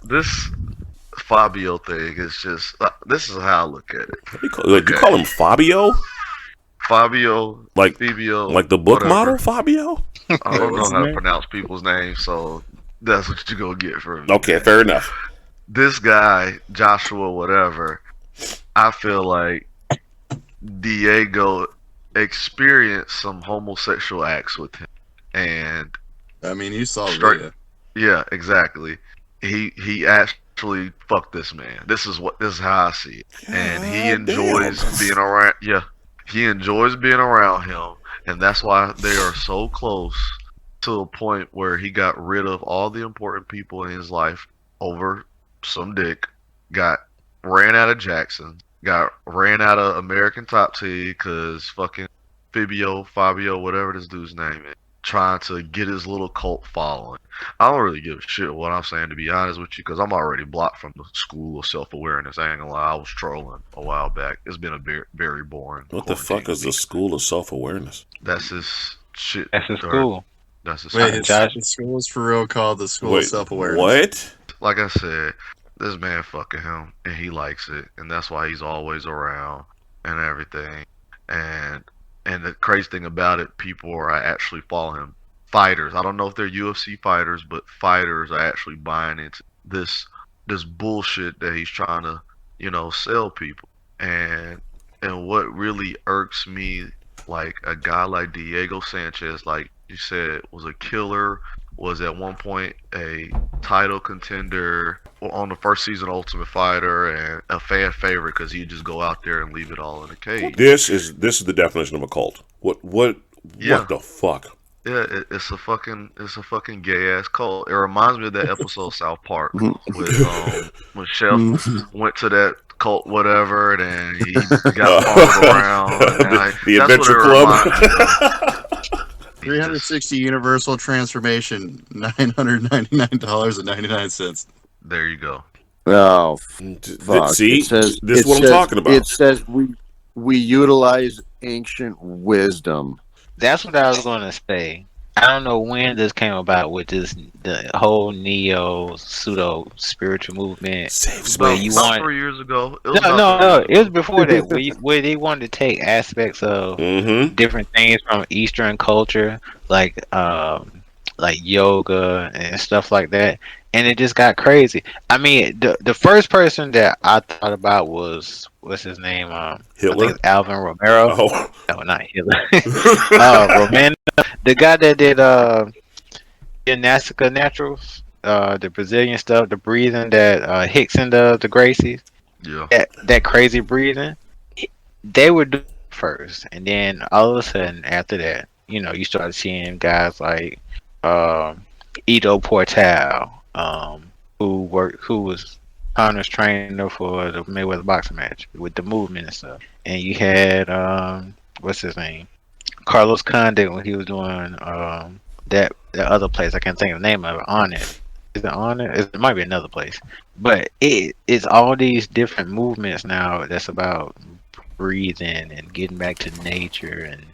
this Fabio thing is just. This is how I look at it. You call him Fabio? Fabio, like Fabio, like the book whatever. model Fabio? I don't know how to pronounce people's names, so that's what you're gonna get from me. Okay, fair enough. This guy, Joshua, whatever, I feel like Diego experienced some homosexual acts with him, and I mean, you saw straight, Rhea. yeah, exactly. He actually fucked this man. This is how I see it, and he enjoys being around. Yeah, he enjoys being around him, and that's why they are so close to a point where he got rid of all the important people in his life over some dick, ran out of Jackson, ran out of American Top Team because fucking Fabio, whatever this dude's name is, trying to get his little cult following. I don't really give a shit what I'm saying, to be honest with you, because I'm already blocked from the school of self-awareness. I ain't gonna lie, I was trolling a while back. It's been a very, very boring. What the fuck is the school of self-awareness? That's his shit. That's his school. That's his Wait, school. his school is for real called the School of Self-Awareness. What? Like I said, this man fucking him, and he likes it, and that's why he's always around and everything. And the crazy thing about it, people are actually following him. Fighters, I don't know if they're UFC fighters, but fighters are actually buying into this bullshit that he's trying to, sell people. And what really irks me, like a guy like Diego Sanchez, like you said, was a killer, was at one point a title contender on the first season of Ultimate Fighter, and a fan favorite because he'd just go out there and leave it all in the cage. This is the definition of a cult. What the fuck? Yeah, it's a fucking gay ass cult. It reminds me of that episode of South Park with when Chef went to that cult whatever, and he got followed around. And the that's Adventure what it Club. 360 Universal Transformation, $999.99. There you go. Oh, fuck. See, this is what I'm talking about. It says we utilize ancient wisdom. That's what I was gonna say. I don't know when this came about with the whole neo pseudo spiritual movement. Where you about 3 years ago. No, it was before that. Where they wanted to take aspects of different things from Eastern culture, like yoga and stuff like that, and it just got crazy. I mean, the first person that I thought about was, what's his name? Hitler? I think it's Alvin Romero. Oh. No, not Hitler. Romano, the guy that did Gymnastica Naturals, the Brazilian stuff, the breathing that Hickson does, the Gracies. Yeah. That crazy breathing. They were doing it first, and then all of a sudden after that, you started seeing guys like Ido Portal, who was Connor's trainer for the Mayweather boxing match with the movement and stuff. And you had what's his name, Carlos Condit, when he was doing that other place. I can't think of the name of it. On it. Is it on it? It might be another place. But it's all these different movements now that's about breathing and getting back to nature, and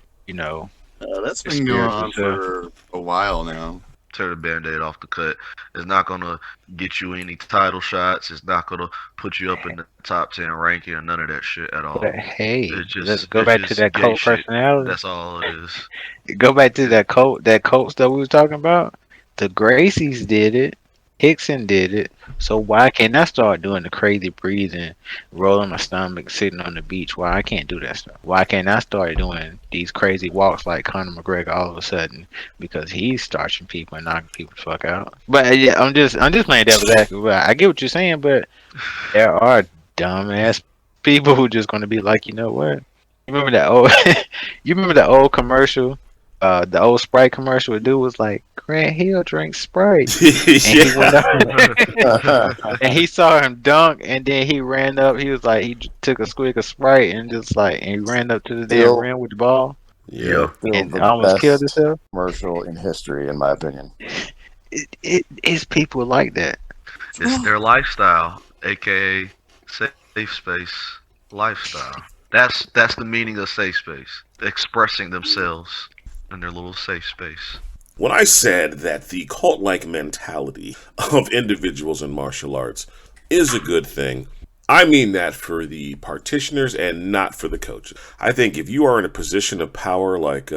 that's been going on for a while now. Tear the band-aid off the cut. It's not gonna get you any title shots. It's not gonna put you up in the top 10 ranking or none of that shit at all. But hey, let's go back to that cult personality. That's all it is. Go back to that cult stuff we was talking about. The Gracies did it. Hickson did it. So why can't I start doing the crazy breathing, rolling my stomach, sitting on the beach? Why I can't do that stuff? Why can't I start doing these crazy walks like Conor McGregor all of a sudden, because he's starching people and knocking people the fuck out? But yeah, I'm just playing devil's advocate. I get what you're saying, but there are dumbass people who just going to be like, you know what? You remember that old commercial? The old Sprite commercial, dude was like, Grant Hill drinks Sprite. And he went up and he saw him dunk, and then he ran up. He was like, he took a swig of Sprite and he ran up to the damn rim with the ball. Yeah. And almost killed himself. Commercial in history, in my opinion. It's people like that. It's their lifestyle, aka safe space lifestyle. That's the meaning of safe space. Expressing themselves in their little safe space. When I said that the cult-like mentality of individuals in martial arts is a good thing, I mean that for the practitioners and not for the coaches. I think if you are in a position of power like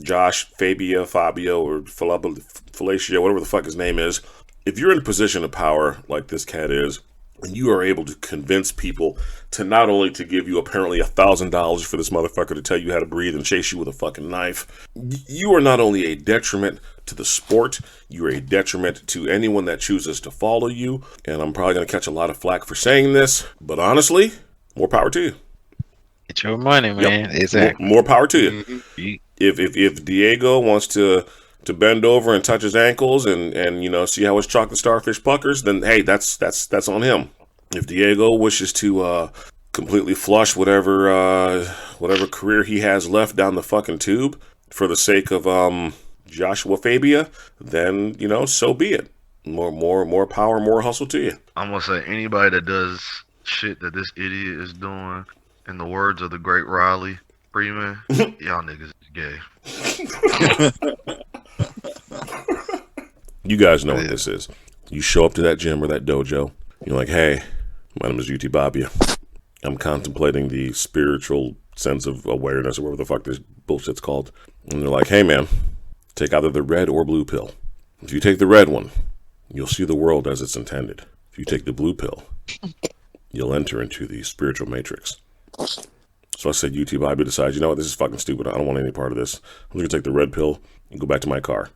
J.Fabia, Fabio, or Felicio, whatever the fuck his name is, if you're in a position of power like this cat is, and you are able to convince people to not only to give you apparently $1,000 for this motherfucker to tell you how to breathe and chase you with a fucking knife, you are not only a detriment to the sport, you are a detriment to anyone that chooses to follow you. And I'm probably going to catch a lot of flack for saying this, but honestly, more power to you. It's your money, man. Yep. Exactly. More power to you. Mm-hmm. If Diego wants to to bend over and touch his ankles and see how his chocolate starfish puckers, then hey, that's on him. If Diego wishes to completely flush whatever career he has left down the fucking tube for the sake of J.Fabia, then so be it. More power, more hustle to you. I'm gonna say anybody that does shit that this idiot is doing, in the words of the great Riley Freeman, y'all niggas is gay. You guys know what this is. You show up to that gym or that dojo. You're like, hey, my name is UTBABYA. I'm contemplating the spiritual sense of awareness or whatever the fuck this bullshit's called. And they're like, hey man, take either the red or blue pill. If you take the red one, you'll see the world as it's intended. If you take the blue pill, you'll enter into the spiritual matrix. So I said, UTBABYA decides, you know what, this is fucking stupid. I don't want any part of this. I'm just gonna take the red pill and go back to my car.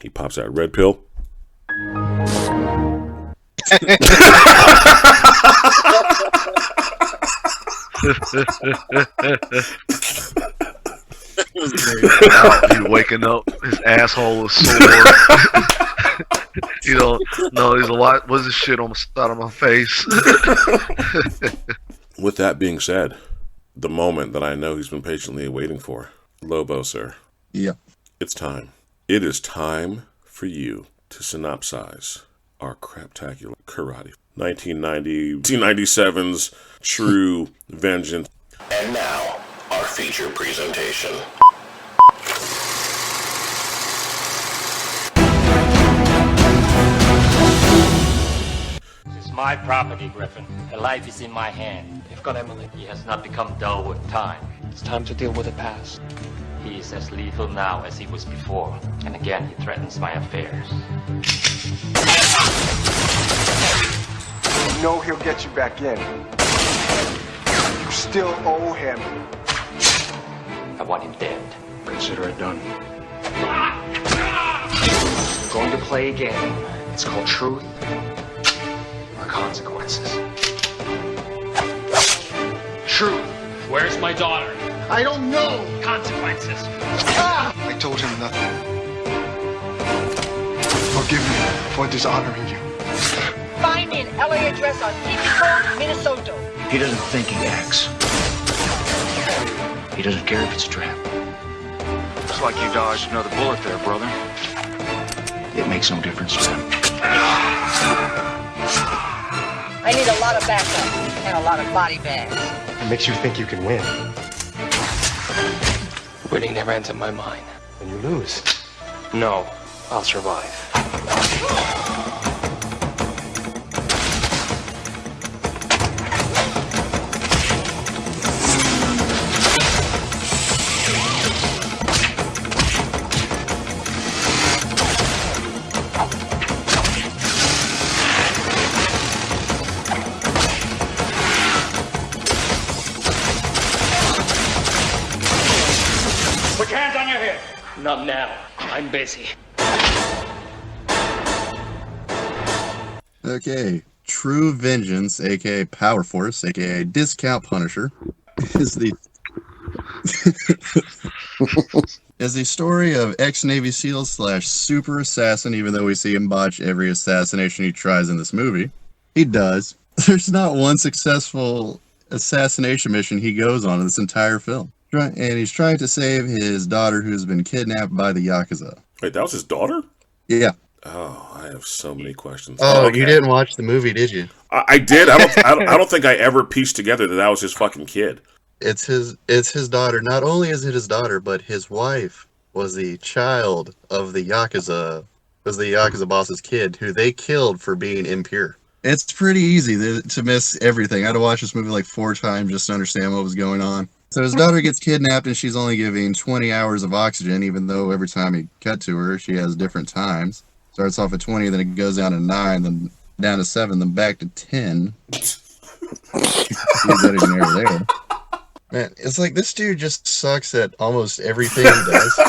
He pops that red pill. He's waking up, his asshole is sore. No, there's a lot. What's this shit on the side of my face? With that being said, the moment that I know he's been patiently waiting for. Lobo, sir. Yeah. It's time. It is time for you to synopsize our craptacular karate. 1997's True Vengeance. And now, our feature presentation. It's my property, Griffin. Her life is in my hand. You've got Emily. He has not become dull with time. It's time to deal with the past. He is as lethal now as he was before. And again, he threatens my affairs. You know he'll get you back in. You still owe him. I want him dead. Consider it done. We're going to play a game. It's called Truth or Consequences. Truth. Where's my daughter? I don't know. Consequences. I told him nothing. Forgive me for dishonoring you. Find me an LA address on TV code, Minnesota. He doesn't think, he acts. He doesn't care if it's a trap. Looks like you dodged another bullet there, brother. It makes no difference to him. I need a lot of backup and a lot of body bags. It makes you think you can win. Winning never ends in my mind. When you lose. No, I'll survive. Put your hands on your head. Not now. I'm busy. Okay, True Vengeance, aka Power Force, aka Discount Punisher, is the is the story of ex-Navy SEAL / super assassin. Even though we see him botch every assassination he tries in this movie, he does. There's not one successful assassination mission he goes on in this entire film, and he's trying to save his daughter who's been kidnapped by the Yakuza. Wait, that was his daughter? Yeah. Oh, I have so many questions. Oh, okay. You didn't watch the movie, did you? I did. I don't think I ever pieced together that was his fucking kid. It's his daughter. Not only is it his daughter, but his wife was the child of the Yakuza, boss's kid, who they killed for being impure. It's pretty easy to miss everything. I had to watch this movie like 4 times just to understand what was going on. So his daughter gets kidnapped, and she's only giving 20 hours of oxygen, even though every time you cut to her, she has different times. Starts off at 20, then it goes down to 9, then down to 7, then back to 10. There. Man, it's like this dude just sucks at almost everything he does.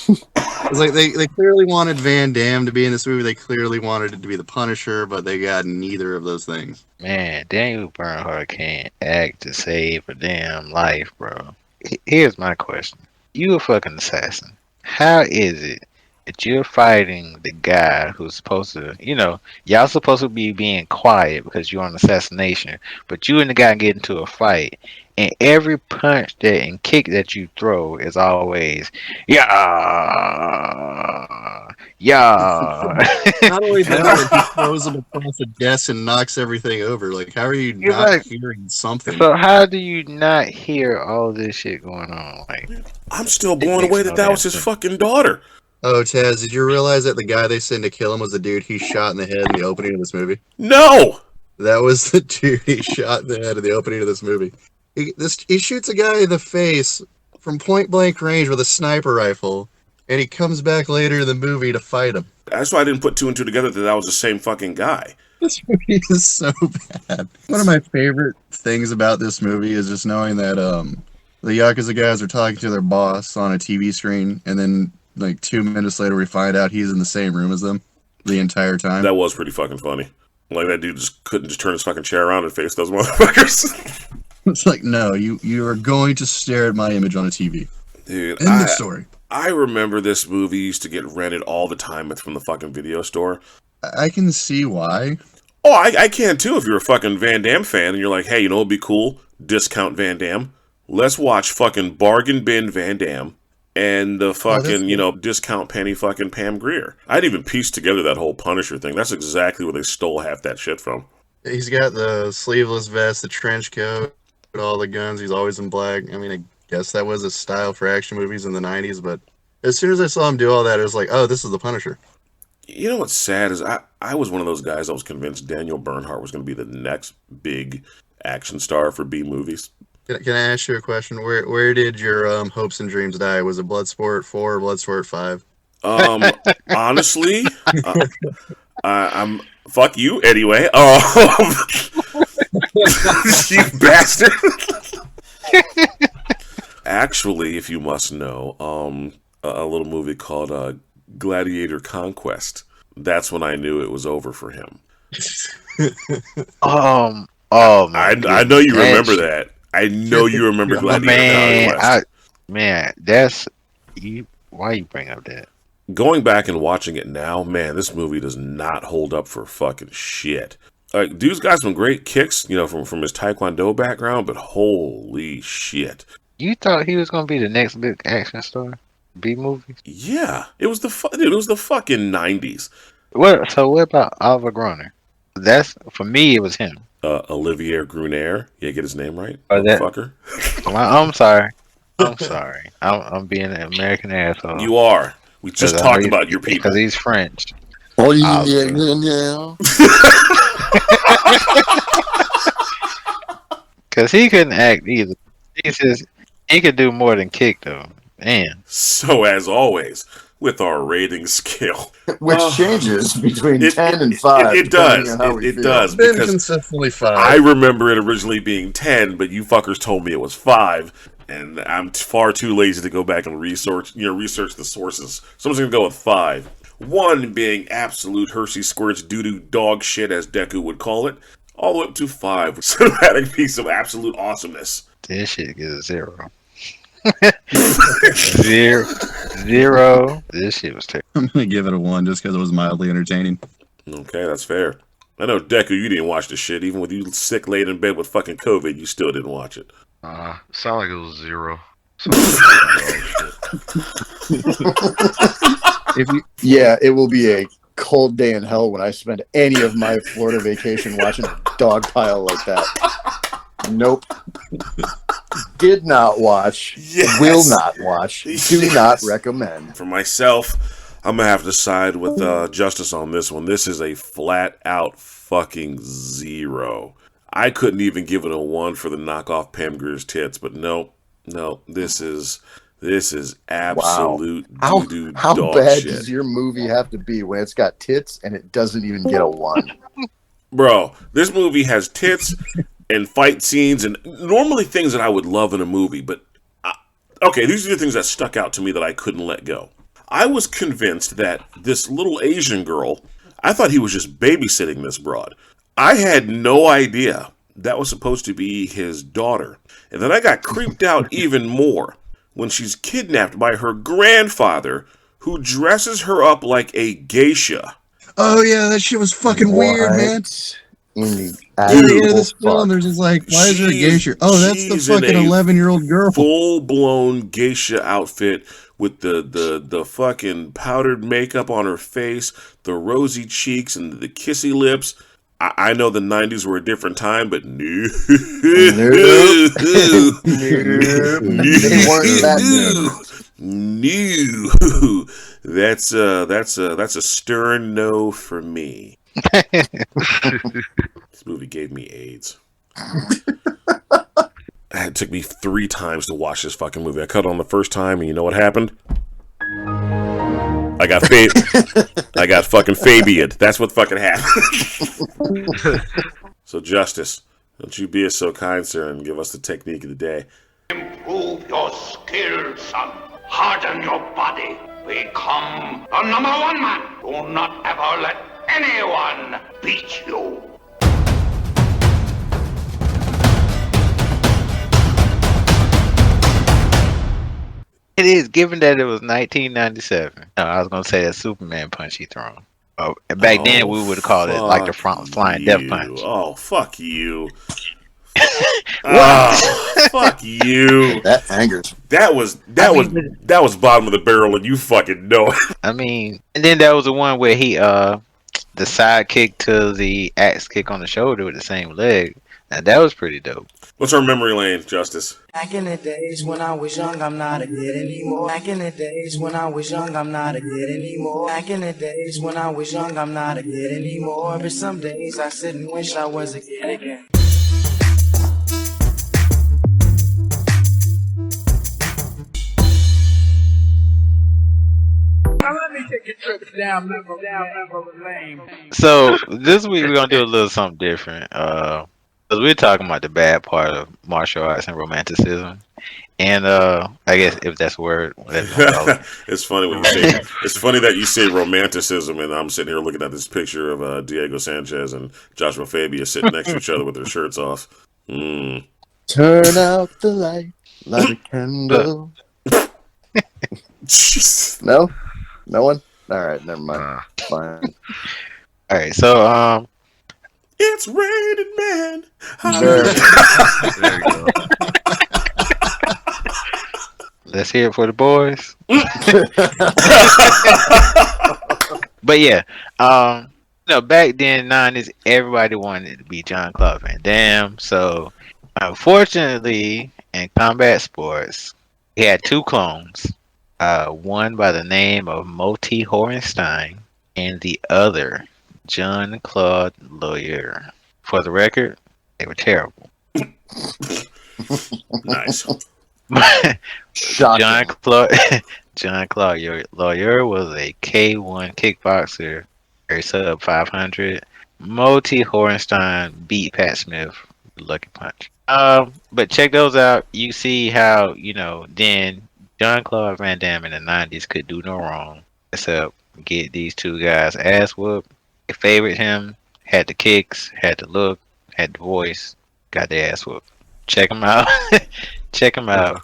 It's like they clearly wanted Van Damme to be in this movie. They clearly wanted it to be the Punisher, but they got neither of those things. Man, Daniel Bernhardt can't act to save a damn life, bro. Here's my question. You a fucking assassin. how is it that you're fighting the guy who's supposed to, y'all supposed to be being quiet because you're on assassination, but you and the guy get into a fight, and every punch that and kick that you throw is always, yeah, yeah. Not only that, but he throws him across the desk and knocks everything over. Like, how are you You're not like, hearing something? so how do you not hear all this shit going on? Like, I'm still blown away that was his fucking daughter. Oh, Taz, did you realize that the guy they sent to kill him was the dude he shot in the head in the opening of this movie? No! That was the dude he shot in the head in the opening of this movie. He shoots a guy in the face from point blank range with a sniper rifle, and he comes back later in the movie to fight him. That's why I didn't put two and two together that was the same fucking guy. This movie is so bad. One of my favorite things about this movie is just knowing that the Yakuza guys are talking to their boss on a TV screen, and then like 2 minutes later we find out he's in the same room as them the entire time. That was pretty fucking funny. Like, that dude just couldn't just turn his fucking chair around and face those motherfuckers. It's like, no, you are going to stare at my image on a TV. Dude, End the story. I remember this movie used to get rented all the time from the fucking video store. I can see why. Oh, I can too if you're a fucking Van Damme fan and you're like, hey, you know what'd be cool? Discount Van Damme. Let's watch fucking Bargain Bin Van Damme and the fucking, discount penny fucking Pam Grier. I'd even pieced together that whole Punisher thing. That's exactly where they stole half that shit from. He's got the sleeveless vest, the trench coat, all the guns. He's always in black. I mean, I guess that was his style for action movies in the 90s, but as soon as I saw him do all that, it was like, oh, this is the Punisher. You know what's sad is I was one of those guys that was convinced Daniel Bernhardt was going to be the next big action star for B movies. Can I ask you a question? Where did your hopes and dreams die? Was it Bloodsport 4 or Bloodsport 5? Honestly, I'm fuck you anyway. You bastard. Actually, if you must know, a little movie called Gladiator Conquest. That's when I knew it was over for him. Oh man, I know you remember that. I know you remember Gladiator Conquest. That's you. Why you bring up that? Going back and watching it now, man, this movie does not hold up for fucking shit. Like, dude's got some great kicks, from his Taekwondo background, but holy shit. You thought he was gonna be the next big action star? B movies? Yeah, it was the fucking 90s. So what about Oliver Groner? That's, for me, it was him. Olivier Gruner. Yeah, get his name right. Fucker. I'm sorry. I'm being an American asshole. You are. We just talked about your people. Because he's French. Oh, yeah. Because he couldn't act either. He could do more than kick, though. Man. So, as always, with our rating scale, which changes between 10 and 5. It does. It does. It's been consistently 5. I remember it originally being 10, but you fuckers told me it was 5, and I'm far too lazy to go back and research the sources. So I'm just gonna go with 5. 1 being absolute Hershey Squirts doo-doo dog shit, as Deku would call it, all the way up to 5, cinematic piece of absolute awesomeness. This shit gets a 0. 0. This shit was terrible. I'm gonna give it a 1 just because it was mildly entertaining. Okay, that's fair. I know, Deku, you didn't watch the shit. Even with you sick, laid in bed with fucking COVID, you still didn't watch it. Sound like it was 0. Yeah, it will be a cold day in hell when I spend any of my Florida vacation watching a dog pile like that. Nope. Did not watch. Yes. Will not watch. Do not recommend. For myself, I'm going to have to side with Justice on this one. This is a flat out fucking 0. I couldn't even give it a 1 for the knockoff Pam Grier's tits, but no, this is absolute doo-doo How dog bad shit. does your movie have to be when it's got tits and it doesn't even get a 1? Bro, this movie has tits and fight scenes and normally things that I would love in a movie, but okay, these are the things that stuck out to me that I couldn't let go. I was convinced that this little Asian girl, I thought he was just babysitting this broad. I had no idea that was supposed to be his daughter. And then I got creeped out even more when she's kidnapped by her grandfather, who dresses her up like a geisha. Oh yeah, that shit was fucking weird, man. In the Yeah, this film, they're just like, why is there a geisha? Oh, that's the She's in fucking a 11-year-old girl. Full-blown geisha outfit with the fucking powdered makeup on her face, the rosy cheeks, and the kissy lips. I know the 90s were a different time, but no. They weren't that No. That's a stern no for me. This movie gave me AIDS. It took me 3 times to watch this fucking movie. I cut it on the first time, and you know what happened? I got fucking Fabia'd. That's what fucking happened. So, Justice, don't you be so kind, sir, and give us the technique of the day. Improve your skills, son. Harden your body. Become the number 1 man. Do not ever let anyone beat you. It is, given that it was 1997. No, I was gonna say that Superman punch he thrown. Oh, back then we would have called it like the flying death punch. Oh, fuck you. Oh, fuck you. That angers. That was bottom of the barrel, and you fucking know it. I mean, and then there was the one where he the side kick to the axe kick on the shoulder with the same leg. Now that was pretty dope. What's our memory lane, Justice? Back in the days when I was young, I'm not a kid anymore. Back in the days when I was young, I'm not a kid anymore. Back in the days when I was young, I'm not a kid anymore. But some days I sit and wish I was a kid again. Now let me take a trip down memory lane. So this week we're gonna do a little something different. Because we're talking about the bad part of martial arts and romanticism, and I guess if that's a word, it's funny when you say. It's funny that you say romanticism, and I'm sitting here looking at this picture of Diego Sanchez and J.Fabia sitting next to each other with their shirts off. Turn out the light, light a candle. No, no one. All right, never mind. Fine. All right, so it's raining, man. There you go. Let's hear it for the boys. But yeah, back then, 90s, everybody wanted to be Jean-Claude Van Damme. So, unfortunately, in combat sports, he had 2 clones. One by the name of Moti Horenstein, and the other Jean-Claude Lawyer. For the record, they were terrible. Nice. Jean-Claude Lawyer was a K1 kickboxer, very sub 500. Moti Horenstein beat Pat Smith with Lucky Punch. But check those out. You see how, then Jean-Claude Van Damme in the 90s could do no wrong except get these 2 guys ass whooped. They favored him, had the kicks, had the look, had the voice, got their ass whooped. Check him out. Check him out.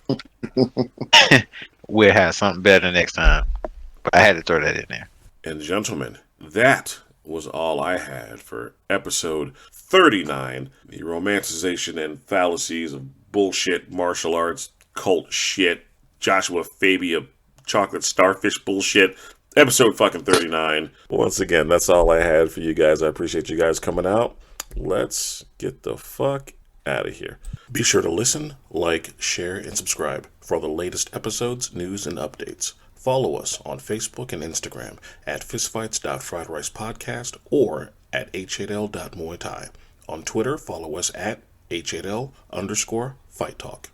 We'll have something better next time. But I had to throw that in there. And gentlemen, that was all I had for episode 39. The romanticization and fallacies of bullshit martial arts, cult shit, J.Fabia chocolate starfish bullshit. Episode fucking 39. Once again, that's all I had for you guys. I appreciate you guys coming out. Let's get the fuck out of here. Be sure to listen, like, share, and subscribe for the latest episodes, news, and updates. Follow us on Facebook and Instagram at fistfights.friedricepodcast or at H8L.muay thai. On Twitter, follow us at H8L_Fight Talk.